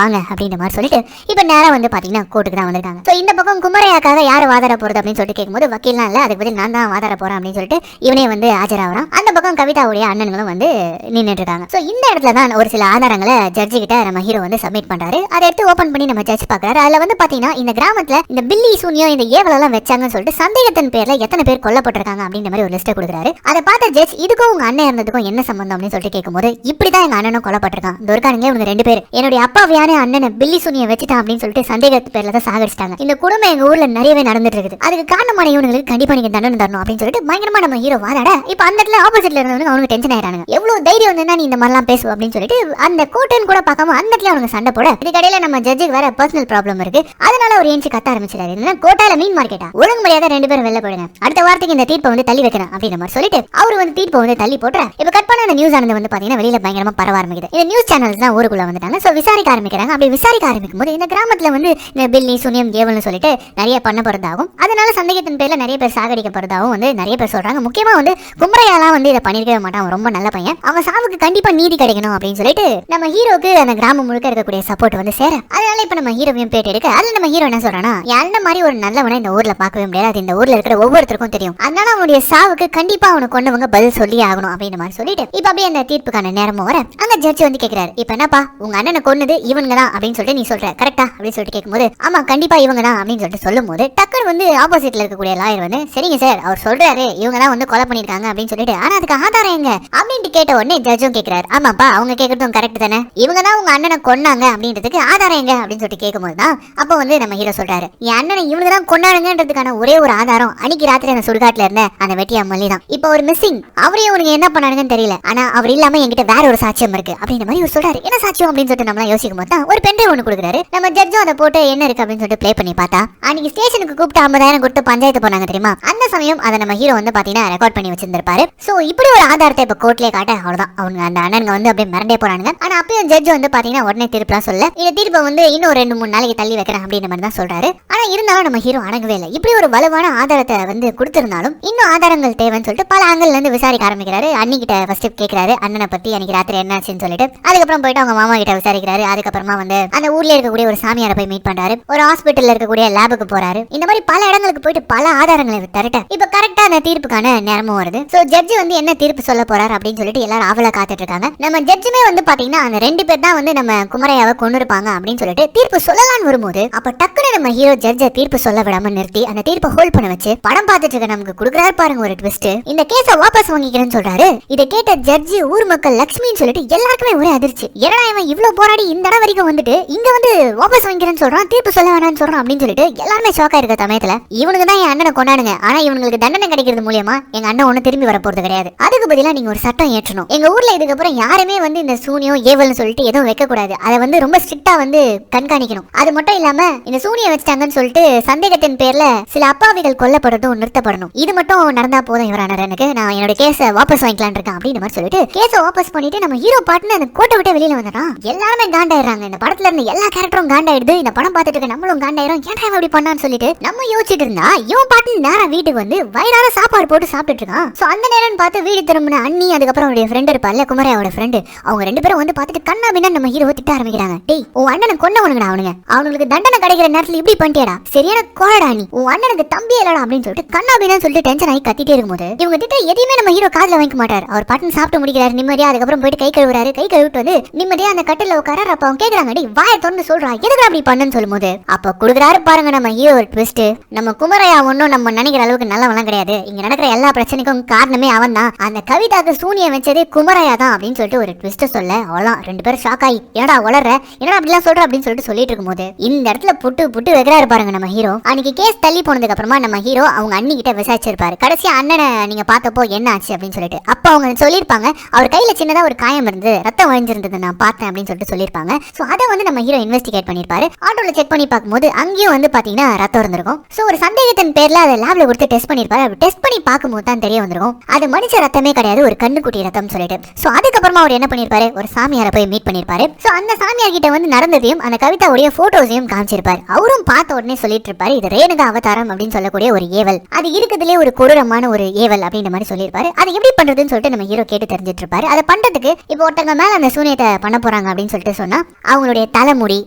வாங்க அப்படின்ற மாதிரி சொல்லிட்டு இப்ப நேரம் வந்து பாத்தீங்கன்னா கோர்ட்டுக்கு தான் வந்திருக்காங்க. சோ இந்த பக்கம் குமரையாக்காக யாரு வாதாட போறது அப்படின்னு சொல்லிட்டு கேட்கும்போது, வக்கீல்லாம் இல்ல, அதுக்கு பதில் நான் தான் வாதாட போறேன் அப்படின்னு சொல்லிட்டு இவனே வந்து ஆஜராகிறான். அந்த பக்கம் கவிதாவுடைய அண்ணன்களும் வந்து நின்னுட்டு இருக்காங்க. சோ இந்த இடத்துல தான் ஒரு சில ஆதாரங்களை ஜட்ஜி கிட்ட நம்ம ஹீரோ வந்து சப்மிட் பண்றாரு. அதை எடுத்து ஓபன் பண்ணி நம்ம ஜட்ஜ் பாக்குறாரு. அதுல வந்து பாத்தீங்கன்னா இந்த கிராமத்துல இந்த பில்லி சூனியம் இந்த ஏவலெல்லாம் வச்சாங்கன்னு சொல்லிட்டு சந்தேகத்தின் பேர்ல எத்தனை பேர் கொல்லப்பட்டிருக்காங்க அப்படின்ற மாதிரி ஒரு லிஸ்ட் கொடுக்குறாரு. அதை பார்த்த ஜட்ஜ், இதுக்கும் உங்க அண்ணன் இருந்ததுக்கும் என்ன சம்பந்தம் அப்படின்னு சொல்லிட்டு கேட்கும்போது, இப்படிதான் எங்க அண்ணனும் கொல்லப்பட்டிருக்கான், இந்த இருக்கானுங்க இவங்க 2 பேர் என்னுடைய அப்பாவியான அண்ணனை பில்லி சூனியம் வச்சுட்டான் அப்படின்னு சொல்லிட்டு சந்தேகத்து பேர்ல தான் சாகடிச்சிட்டாங்க. இந்த குடும்பம் எங்க ஊர்ல நிறையவே நடந்துட்டு இருக்குது, அதுக்கு காரணமான இவங்களுக்கு கண்டிப்பா நீங்க தண்டனை தரணும் அப்படின்னு சொல்லிட்டு பயங்கரமா நம்ம ஹீரோ வாதாட, இப்ப அந்த இடத்துல ஆப்போசிட்ல இருந்தவங்க அவனுக்கு டென்ஷன் ஆயிட்டாங்க. எவ்வளவு தைரியம் வந்தா நீ இந்த மாதிரிலாம் பேசுவோம் அப்படின்னு சொல்லிட்டு அந்த கோர்ட்டுன்னு கூட பார்க்காம அந்த இடத்துல அவங்க சண்டை போட, இதுக்கடையில நம்ம ஜட்ஜுக்கு வேற பர்சனல் ப்ராப்ளம் இருக்கு. அதனால அதனால அவர் ஏஞ்சி கத்த ஆரம்பிச்சாரு, என்ன கோட்டால மீன் மார்க்கெட்டா, ஒழுங்கு மரியாதை 2 பேரும் வெளில போயிடுங்க, அடுத்த வாரத்துக்கு இந்த தீர்ப்பை வந்து தள்ளி வைக்கணும் அப்படின்ற மாதிரி சொல்லிட்டு அவர் வந்து தீர்ப்பை வந்து தள்ளி போட்டுற. இப்ப கட் பண்ண அந்த நியூஸ் ஆனது வந்து பாத்தீங்கன்னா வெளியில பயங்கரமா பரவ ஆரம்பிக்குது. இந்த நியூஸ் சேனல்ஸ் தான் ஊருக்குள்ள வந்துட்டாங்க. சோ விசாரிக்க ஆரம்பிக்கிறாங்க. அப்படி விசாரிக்க ஆரம்பிக்கும் போது இந்த கிராமத்துல வந்து இந்த பில்லி சுனியம் ஏவல்னு சொல்லிட்டு நிறைய பண்ண போறதாகும், அதனால சந்தேகத்தின் பேர்ல நிறைய பேர் சாகடிக்க போறதாகவும் வந்து நிறைய பேர் சொல்றாங்க. முக்கியமா வந்து குமரையாலாம் வந்து இதை பண்ணிருக்கவே மாட்டான், அவன் ரொம்ப நல்ல பையன், அவன் சாவுக்கு கண்டிப்பா நீதி கிடைக்கணும் அப்படின்னு சொல்லிட்டு நம்ம ஹீரோக்கு அந்த கிராமம் முழுக்க இருக்கக்கூடிய சப்போர்ட் வந்து சேர. அதனால இப்ப நம்ம ஹீரோவையும் பேட்டி எடுக்க அதுல நம்ம ஹீரோ என்ன சொல்றானா, யாருந்த மாதிரி ஒரு நல்லவனை இந்த ஊர்ல பார்க்கவே முடியாது, அது இந்த ஊர்ல இருக்கிற ஒவ்வொருத்தருக்கும் தெரியும், அதனால அவனுடைய சாவுக்கு கண்டிப்பா அவனை கொண்டவங்க பதில் சொல்லி ஆகணும் அப்படின்ற மாதிரி சொல்லிட்டு இப்ப அப்படியே அந்த தீர்ப்புக்கான நேரமும் வர அங்க ஜட்ஜ் வந்து கேக்குறாரு, இப்ப என்னப்பா உங்க அண்ணனை கொன்னது இவங்க தான் அப்படின்னு சொல்லிட்டு நீ சொல்ற கரெக்டா அப்படின்னு சொல்லிட்டு கேட்கும்போது ஆமா கண்டிப்பா இவங்க தான் அப்படின்னு சொல்லிட்டு சொல்லும் போது டக்குனு வந்து ஆப்போசிட்ல இருக்கக்கூடிய லாயர் வந்து சரிங்க சார் அவர் சொல்றாரு இவங்க தான் வந்து கொலை பண்ணிருக்காங்க அப்படின்னு சொல்லிட்டு, ஆனா அதுக்கு ஆதாரம் எங்க அப்படின்னு கேட்ட உடனே ஜட்ஜும் கேக்குறாரு, ஆமாப்பா அவங்க கேக்குறதும் கரெக்ட் தானே, இவங்க தான் உங்க அண்ணனை கொன்னாங்க அப்படின்றதுக்கு ஆதாரம் எங்க அப்படின்னு சொல்லிட்டு கேட்கும்போது தான் அப்ப வந்து நம்ம ஹீரோ சொல்றாரு, என் அண்ணனை இவங்க தான் கொண்டாடுங்கன்றதுக்கான ஒரே ஒரு ஆதாரம் அன்னைக்கு ராத்திரி அந்த சுடுகாட்டுல இருந்த அந்த வெட்டியா மல்லி தான், இப்போ ஒரு மிஸ்ஸிங், அவரையும் உனக்கு என்ன பண்ணானுங்கன்னு தெரியல, ஆனா அவர் இல்லாம என்கிட்ட வேற ஒரு சாட்சியம் இருக்கு அப்படின்ற மாதிரி ஒரு சொல்றாரு. என்ன சாட்சியம் அப்படின்னு சொல்லிட்டு நம்மள யோசிக்கும் போது தான் ஒரு பென்ட்ரைவ் ஒன்று கொடுக்குறாரு. நம்ம ஜட்ஜும் அதை போட்டு என்ன இருக்கு அப்படின்னு சொல்லிட்டு ப்ளே பண்ணி பார்த்தா அன்னைக்கு ஸ்டேஷனுக்கு கூப்பிட்டு 50,000 கொடுத்து பஞ்சாயத்து போனாங்க தெரியுமா, அந்த சமயம் அதை நம்ம ஹீரோ வந்து பாத்தீங்கன்னா ரெக்கார்ட் பண்ணி வச்சிருந்திருப்பாரு. சோ இப்படி ஒரு ஆதாரத்தை இப்ப கோர்ட்லயே காட்ட அவ்வளவுதான், அவங்க அந்த அண்ணனுங்க வந்து அப்படியே மிரண்டே போறானுங்க. ஆனா அப்பயும் ஜட்ஜ் வந்து பாத்தீங்கன்னா உடனே தீர்ப்புலாம் சொல்ல இந்த தீர்ப்பை வந்து இன்னும் 2-3 நாளைக்கு தள்ளி வைக்கிறேன் அப்படின்ற மாதிரி தான் சொல்றாரு. ஆனா இருந்தாலும் நம்ம ஹீரோ அடங்கவே இல்லை. இப்படி ஒரு வலுவான ஆதாரத்தை வந்து கொடுத்திருந்தாலும் இன்னும் ஆதாரங்கள் தேவைன்னு சொல்லிட்டு பல ஆங்கிள் இருந்து விசாரிக்க ஆரம்பிக்கிறாரு. அன்னிக்கிட்ட ஃபர்ஸ்ட் கேட்கிறாரு அண்ணனை பத்தி அன்னைக்கு ராத்திரி என்னாச்சுன்னு சொல்லிட்டு, அதுக்கப்புறம் போயிட்டு அவங்க மாமா கிட்ட விசாரிக்கிறாரு. அதுக்கப்புறமா வந்து அந்த ஊர்ல இருக்கக்கூடிய ஒரு சாமியாரை போய் மீட் பண்றாரு, ஒரு ஹாஸ்பிட்டல்ல இருக்கக்கூடிய லேபுக்கு போறாரு. இந்த மாதிரி பல இடங்களுக்கு போயிட்டு பல ஆதாரங்களை திரட்ட இப்ப கரெக்டா அந்த தீர்ப்புக்கான நேரமும் வருது. சோ ஜட்ஜ் வந்து என்ன தீர்ப்பு சொல்ல போறாரு அப்படின்னு சொல்லிட்டு எல்லாரும் ஆவலா காத்துட்டு இருக்காங்க. நம்ம ஜட்ஜுமே வந்து பாத்தீங்கன்னா அந்த 2 பேர் தான் வந்து நம்ம குமரையாவை கொண்டு இருப்பாங்க அப்படின்னு சொல்லிட்டு தீர்ப்பு சொல்லலான்னு வரும்போது அப்ப டக்குனு நம்ம ஹீரோ ஜட்ஜ தீர்ப்பு சொல்ல விடாம நிறுத்தி அந்த தீர்ப்பை ஹோல்ட் பண்ண வச்சு படம் பார்த்துட்டு இருக்க நமக்கு கொடுக்குறாரு பாருங்க ஒரு ட்விஸ்ட். இந்த கேஸை வாபஸ் வாங்கிக்கிறேன்னு சொல்றாரு. இதை கேட்ட ஜட்ஜ் ஊர் மக்கள் லட்சுமின்னு சொல்லிட்டு எல்லாருக்குமே ஒரே அதிர்ச்சி. ஏன்னா இவன் இவ்வளவு போராடி இந்த இடம் வரைக்கும் வந்துட்டு இங்க வந்து வாபஸ் வாங்கிக்கிறேன்னு சொல்றான், தீர்ப்பு சொல்ல வேணாம்னு சொல்றான் அப்படின்னு சொல்லிட்டு எல்லாருமே ஷாக்கா இருக்க சமயத்துல இவனுக்கு தான் என் அண்ணனை கொண்டாடுங்க, ஆனா இவங்களுக்கு தண்டனை கிடைக்கிறது மூலியமா எங்க அண்ணன் ஒண்ணு திரும்பி வர போறது கிடையாது, அதுக்கு பதிலா நீங்க ஒரு சட்டம் ஏற்றணும், எங்க ஊர்ல இதுக்கப்புறம் யாருமே வந்து இந்த சூனியம் ஏவல்னு சொல்லிட்டு எதுவும் வைக்க கூடாது, அதை வந்து ரொம்ப ஸ்ட்ரிக்டா வந்து கண்காணிக்கணும், அது மட்டும் இல்லாம இந்த சூனியம் வச்சிட்டாங்கன்னு சொல்லிட்டு சந்தேகத்தின் பேர்ல சில அப்பாவிகள் கொல்லப்படுறதும் நிறுத்தப்படணும், இது மட்டும் நடந்தா போதும் இவரான எனக்கு நான் என்னோட கேஸை வாபஸ் வாங்கிக்கலாம் இருக்கேன் அப்படின்னு மாதிரி சொல்லிட்டு கேஸை வாபஸ் பண்ணிட்டு நம்ம ஹீரோ பாட்டுன்னு அந்த கோட்டை விட்டு வெளியில வந்துட்டான். எல்லாருமே காண்டாயிடுறாங்க, இந்த படத்துல இருந்து எல்லா கேரக்டரும் காண்டாயிடுது, இந்த படம் பார்த்துட்டு இருக்க நம்மளும் காண்டாயிரும், ஏன்டா இப்படி பண்ணான்னு சொல்லிட்டு நம்ம யோசிச்சுட்டு இருந்தா இவன் பாட்டு நேரா வீட்டுக்கு வந்து வயிறார சாப்பாடு போட்டு சாப்பிட்டுட்டு இருக்கான். சோ அந்த நேரம் பார்த்து வீடு திரும்பின அண்ணி அதுக்கப்புறம் அவருடைய ஃப்ரெண்ட் இருப்பார்ல குமரையாவோட ஃப்ரெண்டு, அவங்க 2 பேரும் வந்து பார்த்துட்டு கண்ணா பின்னா நம்ம ஹீரோவை திட்ட ஆரம்பிக்கிறாங்க. டேய் உன் அண்ணனை கொன்னவனுங்கடா அவனுங்களுக்கு தண்டனை கிடைக்கிற நேரத்துல இப்படி பண்ணிட்டேடா, சரியான கோழடா நீ, உன் அண்ணனுக்கு தம்பி இல்லடா அப்படின்னு சொல்லிட்டு கண்ணா பின்னான்னு சொல்லிட்டு டென்ஷன் ஆகி கத்திட்டே இருக்கும்போது இவங்க திட்ட எதையுமே நம்ம ஹீரோ காதுல வாங்கிக்க மாட்டார். அவர் பாட்டு சாப்பிட்டு முடிக்கிறாரு நிம்மதியா, அதுக்கப்புறம் போயிட்டு கை கழுவுறாரு, கை கழுவிட்டு வந்து நிம்மதியா அந்த கட்டில உட்காராரு. அப்ப அவங்க கேக்குறாங்க டேய் வாயை திறந்து சொல்றா எதுக்கு அப்படி பண்ணுன்னு சொல்லும்போது அப்ப குடுக்குறாரு பாருங்க நம்ம ஹீரோ ஒரு ட்விஸ்ட். நம்ம குமரையா ஒன்னும் நம்ம நினைக்கிற அளவுக்கு நல்லவெல்லாம் கிடையாது, இங்க நடக்கிற எல்லா பிரச்சனைக்கும் காரணமே அவன் தான், அந்த கவிதாக்கு சூனியம் வச்சதே குமரையா தான் அப்படின்னு சொல்லிட்டு ஒரு ட்விஸ்ட் சொல்ல அவ்வளவு 2 பேரும் ஷாக் ஆகி என்னடா வளர்ற என்னடா அப்படிலாம் சொல்ற அப்படின்னு சொல்லிட்டு சொல்லிட்டு இருக்கும்போது இந்த இடத்துல புட்டு புட்டு வைக்கிறாரு பாருங்க நம்ம ஹீரோ. அன்னைக்கு கேஸ் தள்ளி போனதுக்கு அப்புறமா நம்ம ஹீரோ அவங்க அண்ணி கிட்ட விசாரிச்சிருப்பாரு, கடைசியா அண்ணனை நீங்க பார்த்தப்போ என்ன ஆச்சு அப்படின்னு சொல்லிட்டு. அப்ப அவங்க சொல்லியிருப்பாங்க அவர் கையில சின்னதா ஒரு காயம் இருந்து ரத்தம் வழிஞ்சிருந்தது நான் பார்த்தேன் அப்படின்னு சொல்லிட்டு சொல்லியிருப்பாங்க. சோ அதை வந்து நம்ம ஹீரோ இன்வெஸ்டிகேட் பண்ணிருப்பாரு. ஆட்டோல செக் பண்ணி பார்க்கும்போது அங்கேயும் வந்து பாத்தீங்கன்னா ரத்தம் இருந்திருக்கும். சோ ஒரு சந்தேகத்தின் பேர்ல அதை லேப்ல கொடுத்து டெஸ்ட் பண்ணிருப்பாரு. அப்படி டெஸ்ட் பண்ணி பார்க்கும்போது தான் தெரிய வந்திருக்கும் அது மனுஷ ரத்தமே கிடையாது, ஒரு கண்ணுக்குட்டி ரத்தம் சொல்லிட்டு. சோ அதுக்கப்புறமா அவர் என்ன பண்ணிருப்பாரு, ஒரு சாமியாரை போய் மீட் பண்ணிருப்பாரு. சோ அந்த சாமியார் கிட்ட வந்து நடந்ததையும் அந்த கவிதாவுடைய போட்டோஸையும் காமிச்சிருப்பாரு. அவரும் பார்த்த உடனே சொல்லிட்டு இருப்பாரு இது ரேணுகா அவதாரம் அப்படின்னு சொல்லக்கூடிய ஒரு ஏவல், அது இருக்குதுலே ஒரு கொடூரமான ஒரு ஏவல் அப்படின்ற மாதிரி சொல்லியிருப்பாரு. அது எப்படி பண்றதுன்னு சொல்லிட்டு நம்ம ஹீரோ கேட்டு தெரிஞ்சிட்டு இருப்பாரு. அதை பண்றதுக்கு இப்போ ஒருத்தங்க மேல அந்த சூனியத்தை பண்ண போறாங்க அப்படின்னு சொல்லிட்டு சொன்னா அவங்களுடைய தலைமுடி,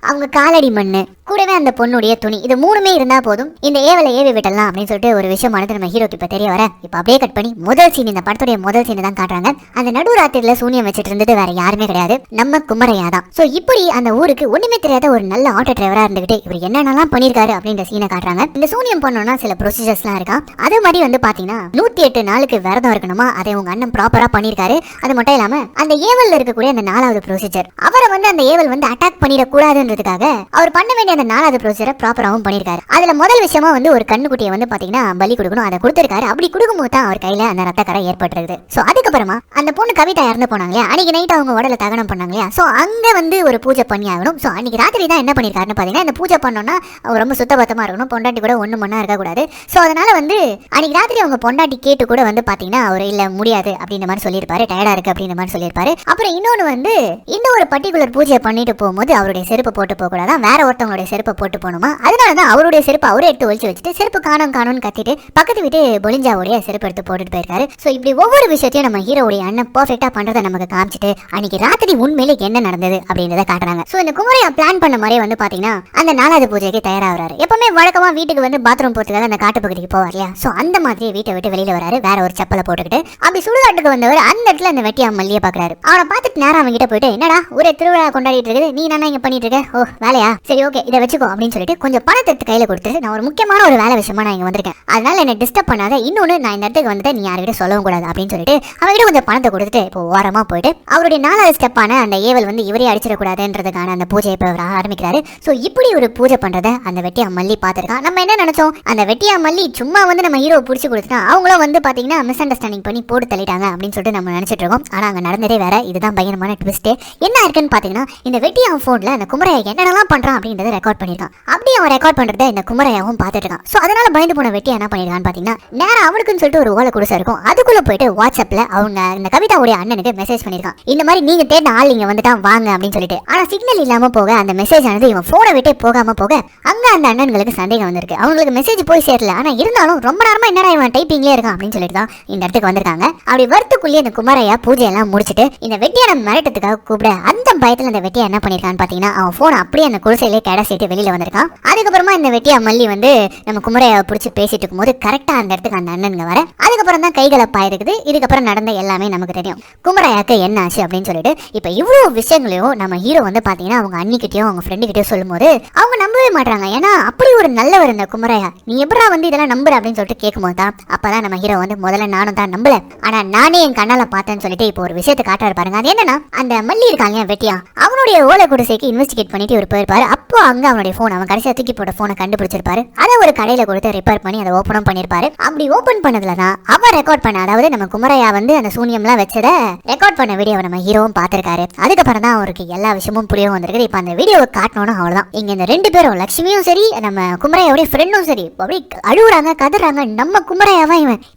அவங்க காலடி மண்ணு, கூடவே அந்த பொண்ணுடைய துணி, இது 3மே இருந்தா போதும் இந்த ஏவலை ஏவி விடலாம் அப்படின்னு சொல்லிட்டு ஒரு விஷயமானது நம்ம ஹீரோக்கு இப்ப தெரிய வர இப்ப அப்படியே கட் பண்ணி முதல் சீன், இந்த படத்துடைய முதல் சீன் தான் காட்டுறாங்க. அந்த நடுராத்திரில சூனியம் வச்சிட்டு இருந்தது வேற யாருமே கிடையாது, நம்ம குமரையா தான். சோ இப்படி அந்த ஊருக்கு ஒண்ணுமே தெரியாத ஒரு நல்ல ஆட்டோ டிரைவரா இருந்துகிட்டு இவர் என்னென்னலாம் பண்ணிருக்காரு அப்படின்ற சீனை காட்டுறாங்க. இந்த சூனியம் பண்ணோம்னா சில ப்ரொசீஜர்ஸ்லாம் இருக்கா, அதே மாதிரி வந்து பாத்தீங்கன்னா 108 நாளுக்கு விரதம் இருக்கணுமா, அதை உங்க அண்ணன் ப்ராப்பரா பண்ணிருக்காரு. அது மட்டும் இல்லாம அந்த ஏவல்ல இருக்கக்கூடிய அந்த 4வது ப்ரொசீஜர், அவரை வந்து அந்த ஏவல் வந்து அட்டாக் பண்ணிட கூடாதுன்றதுக்காக அவர் பண்ண வேண்டிய அந்த 4வது ப்ரொசீஜரை ப்ராப்பராகவும் பண்ணியிருக்காரு. அதுல முதல் விஷயமா வந்து ஒரு கண்ணுக்குட்டியை வந்து பாத்தீங்கன்னா பலி கொடுக்கணும், அதை கொடுத்திருக்காரு. அப்படி கொடுக்கும்போது தான் அவர் கையில அந்த ரத்தக்கரை ஏற்பட்டிருக்கு. சோ அதுக்கப்புறமா அந்த பொண்ணு கவிதா இறந்து போனாங்க இல்லையா, அன்னைக்கு நைட் அவங்க உடலை தகனம் பண்ணாங்க இல்லையா, சோ அங்க வந்து ஒரு பூஜை பண்ணி ஆகணும். சோ அன்னைக்கு ராத்திரி தான் என்ன பண்ணிருக்காருன்னு பாத்தீங்கன்னா, இந்த பூஜை பண்ணோம்னா அவர் ரொம்ப சுத்தபத்தமா இருக்கணும், பொண்டாட்டி கூட ஒண்ணு மண்ணா இருக்கக்கூடாது. சோ அதனால வந்து அன்னைக்கு ராத்திரி அவங்க பொண்டாட்டி கேட்டு கூட வந்து பாத்தீங்கன்னா அவர் இல்ல முடியாது அப்படின்ற மாதிரி சொல்லியிருப்பாரு, டயர்டா இருக்கு அப்படின்ற மாதிரி சொல்லியிருப்பாரு. அப்புறம் இன்னொன்னு வந்து இந்த ஒரு பர்டிகுலர் பூஜையை பண்ணிட்டு போகும்போது அவருடைய செருப்பு போட்டு போக கூடாதான், வேற ஒருத்தவங்களுடைய செருப்பை போட்டு போகணுமா. அதனாலதான் அவருடைய செருப்பு அவரே எடுத்து ஒழிச்சு வச்சுட்டு செருப்பு காணும் காணும்னு கத்திட்டு பக்கத்து வீட்டு பொலிஞ்சாவுடைய செருப்பு எடுத்து போட்டுட்டு போயிருக்காரு. சோ இப்படி ஒவ்வொரு விஷயத்தையும் நம்ம ஹீரோடைய அண்ணன் பெர்ஃபெக்ட்டா பண்றதை நமக்கு காமிச்சிட்டு அன்னைக்கு ராத்திரி உண்மையிலே என்ன நடந்தது அப்படின்றத காட்டுறாங்க. சோ இந்த குமரையா பிளான் பண்ண மாதிரியே வந்து பாத்தீங்கன்னா அந்த 4வது பூஜைக்கு தயாராகிறாரு. எப்பவுமே வழக்கமா வீட்டுக்கு வந்து பாத்ரூம் போறதுக்காக அந்த காட்டு பகுதிக்கு போவார் இல்லையா, சோ அந்த மாதிரி வீட்டை விட்டு வெளியில வராரு, வேற ஒரு செப்பலை போட்டுக்கிட்டு. அப்படி சுடுகாட்டுக்கு வந்தவர் அந்த இடத்துல அந்த வெட்டியா மல்லியை பாக்குறாரு. அவனை பார்த்துட்டு நேரம் அவங்க கிட்ட போயிட்டு, என்னடா ஒரே திருவிழா கொண்டாடிட்டு இருக்குது, நீ என்ன இங்க பண்ணிட்டு இருக்க? ஓ வேலையா, சரி ஓகே இதை வச்சுக்கோ அப்படின்னு சொல்லிட்டு கொஞ்சம் பணத்தை எடுத்து கையில கொடுத்துட்டு, நான் ஒரு முக்கியமான ஒரு வேலை விஷயமா நான் இங்க வந்திருக்கேன், அதனால என்ன டிஸ்டர்ப் பண்ணாத, இன்னொன்னு நான் இந்த இடத்துக்கு வந்துட்டு நீ யார்கிட்ட சொல்லவும் கூடாது அப்படின்னு சொல்லிட்டு அவர்கிட்ட கொஞ்சம் பணத்தை கொடுத்துட்டு இப்போ ஓரமா போயிட்டு அவருடைய 4வது ஸ்டெப்பான அந்த ஏவல் வந்து இவரே அடிச்சிடக்கூடாதுன்றதுக்கான அந்த பூஜையை இப்போ ஆரம்பிக்கிறாரு. சோ இப்படி ஒரு பூஜை பண்றதை அந்த வெட்டியா மல்லி பார்த்திருக்கான். நம்ம என்ன நினைச்சோம், அந்த வெட்டியா மல்லி சும்மா வந்து நம்ம ஹீரோ பிடிச்சி கொடுத்துட்டா அவங்களும் வந்து பாத்தீங்கன்னா மிஸ் அண்டர்ஸ்டாண்டிங் பண்ணி போட்டு தள்ளிட்டாங்க அப்படின்னு சொல்லிட்டு நம்ம நினைச்சிட்டு இருக்கோம். ஆனா அங்க நடந்ததே வேற. இதுதான் பயங்கரமான ட்விஸ்ட். என்ன இருக்குன்னு பாத்தீங்கன்னா, இந்த வெட்டியா போன்ல அந்த குமரையா என்னென்னலாம் பண்றான் அப்படின்றத ரெக்கார்ட் பண்ணிருக்கான். அப்படி அவன் ரெக்கார்ட் பண்றதை இந்த குமரையாவும் பார்த்துட்டு இருக்கான். சோ அதனால பயந்து போன வெட்டியா என்ன பண்ணிருக்கான்னு பாத்தீங்கன்னா, நேரா அவனுக்குன்னு சொல்லிட்டு ஒரு ஓலை குடிசை இருக்கும், அதுக்குள்ள போயிட்டு வாட்ஸ்அப்ல அவங்க இந்த கவிதாவுடைய அண்ணனுக்கு மெசேஜ் பண்ணிருக்கான். இந்த மாதிரி நீங்க தேடின ஆள் இங்க வந்துட்டா வாங்க அப்படின்னு சொல்லிட்டு. ஆனா சிக்னல் இல்லாம போக அந்த மெசேஜ் ஆனது இவன் போனை விட்டே போகாம போக அங்க அந்த அண்ணன்களுக்கு சந்தேகம் வந்திருக்கு. அவங்களுக்கு மெசேஜ் போய் சேரல, ஆனா இருந்தாலும் ரொம்ப நேரமா என்னடா இவன் டைப்பிங்லயே இருக்கான் அப்படின்னு சொல்லிட்டு தான் இந்த இடத்துக்கு வந்திருக்காங்க. அப்படி வரத்துக்குள்ளேயே இந்த குமரையா பூஜை எல்லாம் முடிச்சிட்டு இந்த வெட்டியான மிரட்டத்துக்காக கூப்பிட அந்த பயத்துல இந்த வெட்டியா என்ன பண்ணிருக்கான்னு பாத்தீங்கன்னா, அவன் போன் அப்படியே அந்த குடிசையிலே கேட சேர்த்து வெளியில வந்திருக்கான். அதுக்கப்புறமா இந்த வெட்டியா மல்லி வந்து நம்ம குமரையாவை பிடிச்சி பேசிட்டு இருக்கும்போது கரெக்டா அந்த இடத்துக்கு அந்த அண்ணனுங்க வர, அதுக்கப்புறம் தான் கைகலப்பா இருக்குது. இதுக்கப்புறம் நடந்த எல்லாமே நமக்கு தெரியும், குமரையாக்கு என்ன ஆச்சு அப்படின்னு சொல்லிட்டு. இப்ப இவ்வளவு விஷயங்களையும் நம்ம ஹீரோ வந்து பாத்தீங்கன்னா அவங்க அண்ணிக்கிட்டயும் அவங்க ஃப்ரெண்டு கிட்டயும் சொல்லும் போது அவங்க நம்பவே மாட்டாங்க. ஏன்னா அப்படி ஒரு நல்லவர் இந்த குமரையா, நீ எப்படா வந்து இதெல்லாம் நம்புற அப்படின்னு சொல்லிட்டு கேட்கும்போது தான் அப்பதான் நம்ம ஹீரோ வந்து முதல்ல நானும் தான் நம்பல, ஆனா நானே என் கண்ணால பார்த்தேன்னு சொல்லிட்டு இப்போ ஒரு விஷயத்தை காட்டுறாரு பாருங்க. அது என்னன்னா, அந்த மல்லி இருக்காங்க வெட்டியா, அவனுடைய ஓலை குடிசைக்கு இன்வெஸ்டிகேட் பண்ணிட்டு ஒரு போயிருப்பாரு. அப்போ அங்க அவனுடைய போன் அவன் கடைசியா தூக்கி போட்ட போனை கண்டுபிடிச்சிருப்பாரு. அதை ஒரு கடையில கொடுத்து ரிப்பேர் பண்ணி அதை ஓபனும் பண்ணிருப்பாரு. அப்படி ஓபன் பண்ணதுலதான் அவன் ரெக்கார்ட் பண்ண, அதாவது நம்ம குமரையா வந்து அந்த சூனியம்லாம் வச்சத ரெக்கார்ட் பண்ண வீடியோவை நம்ம ஹீரோவும் பார்த்திருக்காரு. அதுக்கப்புறம் தான் அவருக்கு எல்லா விஷயமும் புரியவும் வந்திருக்கு. இப்ப அந்த வீடியோவை காட்டணும் அவ்வளவுதான். இங்க இந்த 2 பேரும் லட்சுமியும் சரி நம்ம குமரையாவுடைய ஃப்ரெண்டும் சரி அப்படியே அழுகுறாங்க, கதறாங்க. நம்ம குமரையாவா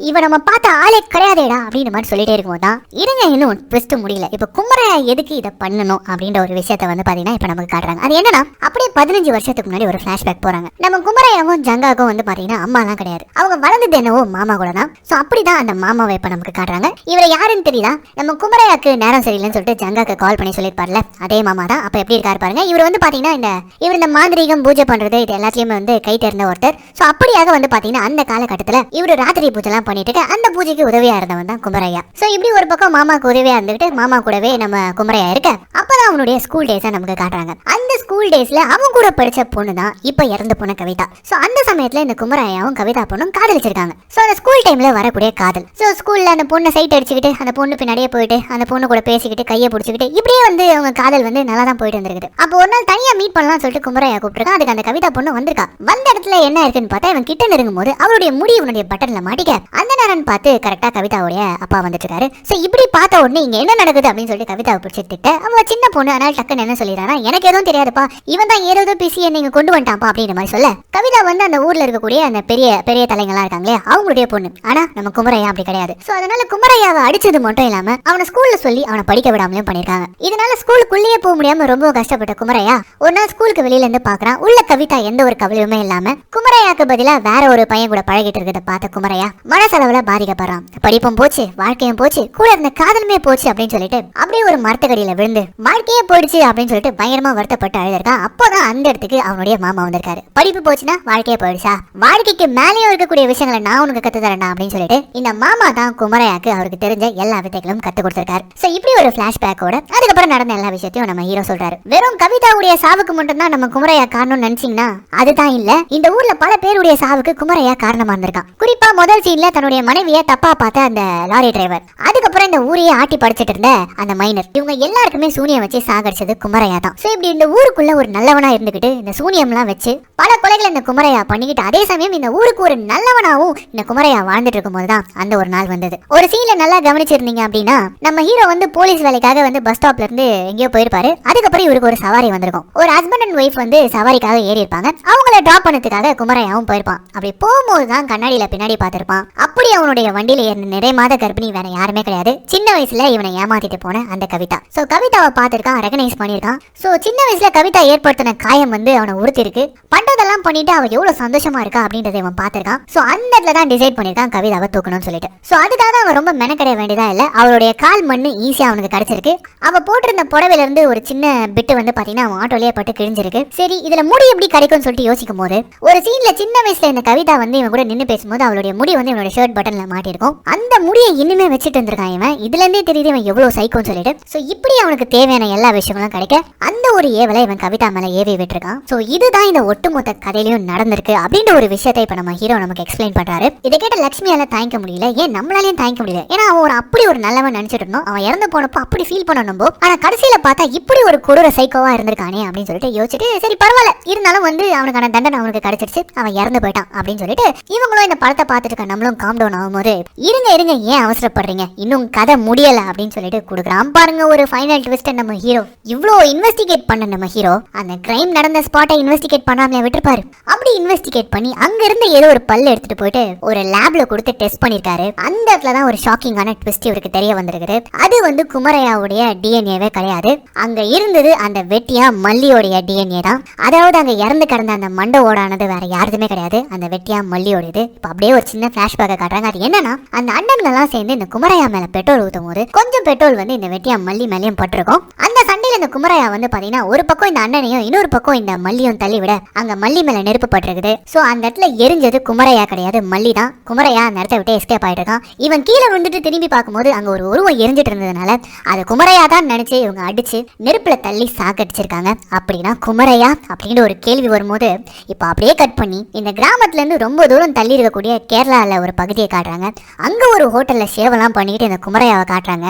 இவன் நம்ம பார்த்த ஆளே கிடையாதேடா அப்படின்னு மாதிரி சொல்லிட்டே இருக்கும்போது தான் இருங்க இன்னும் ட்விஸ்ட் முடியல. இப்ப குமரையா எதுக்கு இதை பண்ணணும் அப்படின்ற ஒரு விஷயத்த வந்து பாத்தீங்கன்னா இப்ப நமக்கு காட்டுறாங்க. அது என்னன்னா, அப்படியே 15 வருஷத்துக்கு முன்னாடி ஒரு பிளாஷ்பேக் போறாங்க. நம்ம குமரையாவும் ஜங்காக்கும் வந்து பாத்தீங்கன்னா அம்மா எல்லாம் கிடையாது, அவங்க வளர்ந்தது என்னவோ மாமா கூட தான். சோ அப்படிதான் அந்த மாமாவை இப்ப நமக்கு காட்டுறாங்க. இவரை யாருன்னு தெரியுதா, நம்ம குமரையாக்கு நேரம் சரியில்லைன்னு சொல்லிட்டு ஜங்காக்கு கால் பண்ணி சொல்லிருப்பார்ல, அதே மாமா தான். அப்ப எப்படி இருக்காரு பாருங்க. இவர் வந்து பாத்தீங்கன்னா இவர் இந்த மாந்திரீகம் பூஜை பண்றது இது எல்லாத்தையுமே வந்து கை தேர்ந்த ஒருத்தர். சோ அப்படியாக வந்து பாத்தீங்கன்னா அந்த காலகட்டத்துல இவரு ராத்திரி பூஜை எல்லாம் பண்ணிட்டு அந்த பூஜைக்கு உதவியா இருந்தவன் தான் குமரையா. சோ இப்படி ஒரு பக்கம் மாமாக்கு உதவியா இருந்துட்டு மாமா கூடவே நம்ம குமரையா இருக்க, அப்பதான் அவனுடைய ஸ்கூல் டேஸை நமக்கு காட்டுறாங்க. அந்த ஸ்கூல் டேஸ்ல அவன் கூட படிச்ச பொண்ணு தான் இப்ப இறந்து போன கவிதா. சோ அந்த சமயத்துல இந்த குமரையாவும் கவிதா பொண்ணும் காதலிச்சிருக்காங்க. சோ அந்த ஸ்கூல் டைம்ல வரக்கூடிய காதல். சோ ஸ்கூல்ல அந்த பொண்ணை சைட் அடிச்சுக்கிட்டு அந்த பொண்ணு பின்னாடியே போயிட்டு அந்த பொண்ணு கூட பேசிக்கிட்டு கையை பிடிச்சிக்கிட்டு இப்படியே வந்து அவங்க காதல் வந்து நல்லா தான் போயிட்டு இருந்திருக்குது. அப்போ ஒரு நாள் தனியா மீட் பண்ணலாம் சொல்லிட்டு குமரையா கூப்பிட்டுருக்கான். அதுக்கு அந்த கவிதா பொண்ணு வந்திருக்கா. வந்த இடத்துல என்ன இருக்குன்னு பார்த்தா இவன் கிட்ட நெருங்கும் போது அவருடைய முடி இவனுடைய பட்டன்ல மாட்டிக்க, அந்த நேரம் பார்த்து கரெக்டா கவிதாவுடைய அப்பா வந்துட்டு இருக்காரு. சோ இப்படி பார்த்த உடனே இங்க என்ன நடக்குது அப்படின்னு சொல்லிட்டு கவிதாவை பிடிச்சிட்டு அவ சின்ன பொண்ணு அதனால டக்குன்னு என்ன சொல்லிடுறானா, எனக்கு எதுவும் தெரியாதுப்பா, இவன் தான் ஏதோ பேசி நீங்க கொண்டு வந்துட்டான்ப்பா அப்படின்ற மாதிரி சொல்ல, கவிதா வந்து அந்த ஊர்ல இருக்கக்கூடிய அந்த பெரிய பெரிய தலைங்கெல்லாம் இருக்காங்களே அவங்களுடைய பொண்ணு. ஆனா நம்ம குமரையா அப்படி கிடையாது. சோ அதனால குமரையாவை அடிச்சது மட்டும் இல்லாம அவனை ஸ்கூல்ல சொல்லி அவனை படிக்க விடாமலும் பண்ணிருக்காங்க. இதனால ஸ்கூலுக்குள்ளேயே போக முடியாம ரொம்ப கஷ்டப்பட்ட குமரையா ஒரு நாள் ஸ்கூலுக்கு வெளியில இருந்து பாக்குறான். உள்ள கவிதா எந்த ஒரு கவலையுமே இல்லாம குமரையாக்கு பதிலா வேற ஒரு பையன் கூட பழகிட்டு இருக்கிறத பார்த்த குமரையா மனசளவுல பாதிக்கப்படுறான். படிப்பும் போச்சு, வாழ்க்கையும் போச்சு, கூட இருந்த காதலுமே போச்சு அப்படின்னு சொல்லிட்டு அப்படியே ஒரு மரத்துக்கடியில விழுந்து வாழ்க்கையே போயிடுச்சு அப்படின்னு சொல்லிட்டு பயங்கரமா வருத்தப்பட்டு அழுதுருக்கான். அப்போதான் அந்த இடத்துக்கு அவனுடைய மாமா வந்திருக்காரு. படிப்பு போச்சுன்னா வாழ்க்கையே போயிடுச்சா, வாழ்க்கைக்கு மேலேயும் இருக்கக்கூடிய விஷயங்களை நான் உனக்கு கத்து தரேன் அப்படின்னு சொல்லிட்டு இந்த மாமா தான் குமரையாக்கு அவருக்கு தெரிஞ்ச எல்லா வித்தைகளும் கத்து கொடுத்திருக்காரு. சோ இப்படி ஒரு பிளாஷ்பேக்கோட அதுக்கப்புறம் நடந்த எல்லா விஷயத்தையும் நம்ம ஹீரோ சொல்றாரு. வெறும் கவிதாவுடைய சாவுக்கு மட்டும் தான் நம்ம குமரையா காரணம் நினைச்சீங்கன்னா அதுதான் இல்ல. இந்த ஊர்ல பல பேருடைய சாவுக்கு குமரையா காரணமா இருந்திருக்கான். குறிப்பா முதல் சீன்ல தன்னுடைய மனைவியை தப்பா பார்த்த அந்த லாரி டிரைவர், அதுக்கப்புறம் இந்த ஊரையே ஆட்டி படிச்சிட்டு இருந்த அந்த மைனர், இவங்க எல்லாருக்குமே சூனியம் வச்சு அடிச்சு சாகடிச்சது குமரையா தான். சோ இப்படி இந்த ஊருக்குள்ள ஒரு நல்லவனா இருந்துகிட்டு இந்த சூனியம்லாம் வச்சு பல கொலைகளை இந்த குமரையா பண்ணிக்கிட்டு அதே சமயம் இந்த ஊருக்கு ஒரு நல்லவனாவும் இந்த குமரையா வாழ்ந்துட்டு இருக்கும்போது தான் அந்த ஒரு நாள் வந்தது. ஒரு சீன்ல நல்லா கவனிச்சிருந்தீங்க அப்படின்னா நம்ம ஹீரோ வந்து போலீஸ் வேலைக்காக வந்து பஸ் ஸ்டாப்ல இருந்து எங்கேயோ போயிருப்பாரு. அதுக்கப்புறம் இவருக்கு ஒரு சவாரி வந்திருக்கும். ஒரு ஹஸ்பண்ட் அண்ட் ஒய்ஃப் வந்து சவாரிக்காக ஏறி இருப்பாங்க. அவங்கள டிராப் பண்ணதுக்காக குமரையாவும் போயிருப்பான். அப்படி போகும்போது தான் கண்ணாடியில பின்னாடி பார்த்திருப்பான். அப்படி அவனுடைய வண்டியில ஏறின நிறைய மாத கர்ப்பிணி வேற யாருமே கிடையாது, சின்ன வயசுல இவனை ஏமாத்திட்டு போன அந்த கவிதா. சோ கவிதாவை பார்த்திருக்கான், ரெகனைஸ் பண்ணிருக்கான். சோ சின்ன வயசுல கவிதா ஏற்படுத்தின காயம் வந்து அவனை உறுத்திருக்கு. பண்றதெல்லாம் பண்ணிட்டு அவ எவ்வளவு சந்தோஷமா இருக்கா அப்படின்றத இவன் பார்த்திருக்கான். சோ அந்த இடத்துல தான் டிசைட் பண்ணிருக்கான் கவிதாவை தூக்கணும்னு சொல்லிட்டு. சோ அதுக்காக அவன் ரொம்ப மெனக்கடைய வேண்டியதா இல்ல, அவளுடைய கால் மண்ணு ஈஸியா அவனுக்கு கிடைச்சிருக்கு. அவ போட்டிருந்த புடவையில இருந்து ஒரு சின்ன பிட்டு வந்து பாத்தீங்கன்னா அவன் ஆட்டோலயே பட்டு கிழிஞ்சிருக்கு. சரி இதுல முடி எப்படி கிடைக்கும்னு சொல்லிட்டு யோசிக்கும் போது ஒரு சீன்ல சின்ன வயசுல இந்த கவிதா வந்து இவன் கூட நின்னு பேசும்போது அவளுடைய முடி வந்து இவனுடைய ஷர்ட் பட்டன்ல மாட்டிருக்கும். அந்த முடியை இன்னுமே வச்சுட்டு இருந்திருக்கான் இவன். இதுல இருந்தே தெரியுது இவன் எவ்வளவு சைக்கோன்னு சொல்லிட்டு. சோ இப்படி அவனுக்கு தேவையான எல்லா விஷயங்களும் கிடைக்க அந்த ஒரு ஏவலை இவன் கவிதா மேல ஏவி விட்டுருக்கான். சோ இதுதான் இந்த ஒட்டுமொத்த கதையிலும் நடந்திருக்கு அப்படின்ற ஒரு விஷயத்தை இப்ப நம்ம ஹீரோ நமக்கு எக்ஸ்பிளைன் பண்றாரு. இதை கேட்ட லட்சுமியால தாங்கிக்க முடியல, ஏன் நம்மளாலையும் தாங்கிக்க முடியல. ஏன்னா அவன் ஒரு அப்படி ஒரு நல்லவன் நினைச்சிட்டு இருந்தோம், அவன் இறந்து போனப்போ அப்படி ஃபீல் பண்ணணும். ஆனா கடைசியில பார்த்தா இப்படி ஒரு கொடூர சைக்கோவா இருந்திருக்கானே அப்படின்னு சொல்லிட்டு யோசிச்சுட்டு சரி பரவாயில்ல இருந்தாலும் வந்து அவனுக்கான தண்டனை அவனுக்கு கிடைச்சிருச்சு, அவன் இறந்து போயிட்டான் அப்படின்னு சொல்லிட்டு இவங்களும் இந்த படத்தை பார்த்துட்டு இருக்க நம்மளும் காம் டவுன் ஆகும்போது இருங்க இருங்க ஏன் அவசரப்படுறீங்க, இன்னும் கதை முடியல அப்படின்னு சொல்லிட்டு கொடுக்குறான் பாருங்க ஒரு ஃபைனல் ட்விஸ்ட். நம்ம ஹீரோ இவ்வளோ இன்வெஸ்டிகேட் பண்ண நம்ம ஹீரோ அந்த கிரைம் நடந்த ஸ்பாட்டை இன்வெஸ்டிகேட் பண்ணாமலே விட்டுருப்பாரு. அப்படி இன்வெஸ்டிகேட் பண்ணி அங்க இருந்து ஏதோ ஒரு பல்ல எடுத்துட்டு போயிட்டு ஒரு லேப்ல கொடுத்து டெஸ்ட் பண்ணிருக்காரு. அந்த இடத்துல தான் ஒரு ஷாக்கிங்கான ட்விஸ்ட் இவருக்கு தெரிய வந்திருக்குது. அது வந்து குமரையாவுடைய டிஎன்ஏவே கிடையாது, அங்க இருந்தது அந்த வெட்டியா மல்லியோடைய டிஎன்ஏ தான். அதாவது அங்க இறந்து கிடந்த அந்த மண்டவோடானது வேற யாருதுமே கிடையாது, அந்த வெட்டியா மல்லியோடது. இப்ப அப்படியே ஒரு சின்ன பிளாஷ்பேக்கை காட்டுறாங்க. அது என்னன்னா அந்த அண்ணன்கள் எல்லாம் சேர்ந்து இந்த குமரையா மேல பெட்ரோல் ஊத்தும் போது கொஞ்சம் பெட்ரோல் வந்து இந்த வெட்டியா மல்லி மேலேயும் பட்டிருக்கும். அந்த சண்டையில இந்த குமரையா வந்து பாத்தீங்கன்னா ஒரு பக்கம் இந்த அண்ணனையும் இன்னொரு பக்கம் இந்த மல்லியும் தள்ளி விட அங்க மல்லி மேல நெருப்பு பட்டிருக்குது. சோ அந்த இடத்துல எரிஞ்சது குமரையா கிடையாது மல்லி தான். குமரையா அந்த இடத்த விட்டு எஸ்கேப் ஆயிட்டு இருக்கான். இவன் கீழே வந்துட்டு திரும்பி பார்க்கும்போது அங்க ஒரு உருவம் எரிஞ்சிட்டு இருந்ததுனால அது குமரையா தான் நினைச்சு இவங்க அடிச்சு நெருப்புல தள்ளி சாக்கடிச்சிருக்காங்க. அப்படின்னா குமரையா அப்படின்னு ஒரு கேள்வி வரும்போது இப்ப அப்படியே கட் பண்ணி இந்த கிராமத்துல இருந்து ரொம்ப தூரம் தள்ளி இருக்கக்கூடிய கேரளால ஒரு பகுதியை காட்டுறாங்க. அங்க ஒரு ஹோட்டல்ல சேவெல்லாம் பண்ணிட்டு இந்த குமரையாவை காட்டுறாங்க.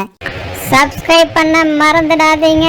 சப்ஸ்கிரைப் பண்ண மறந்துடாதீங்க.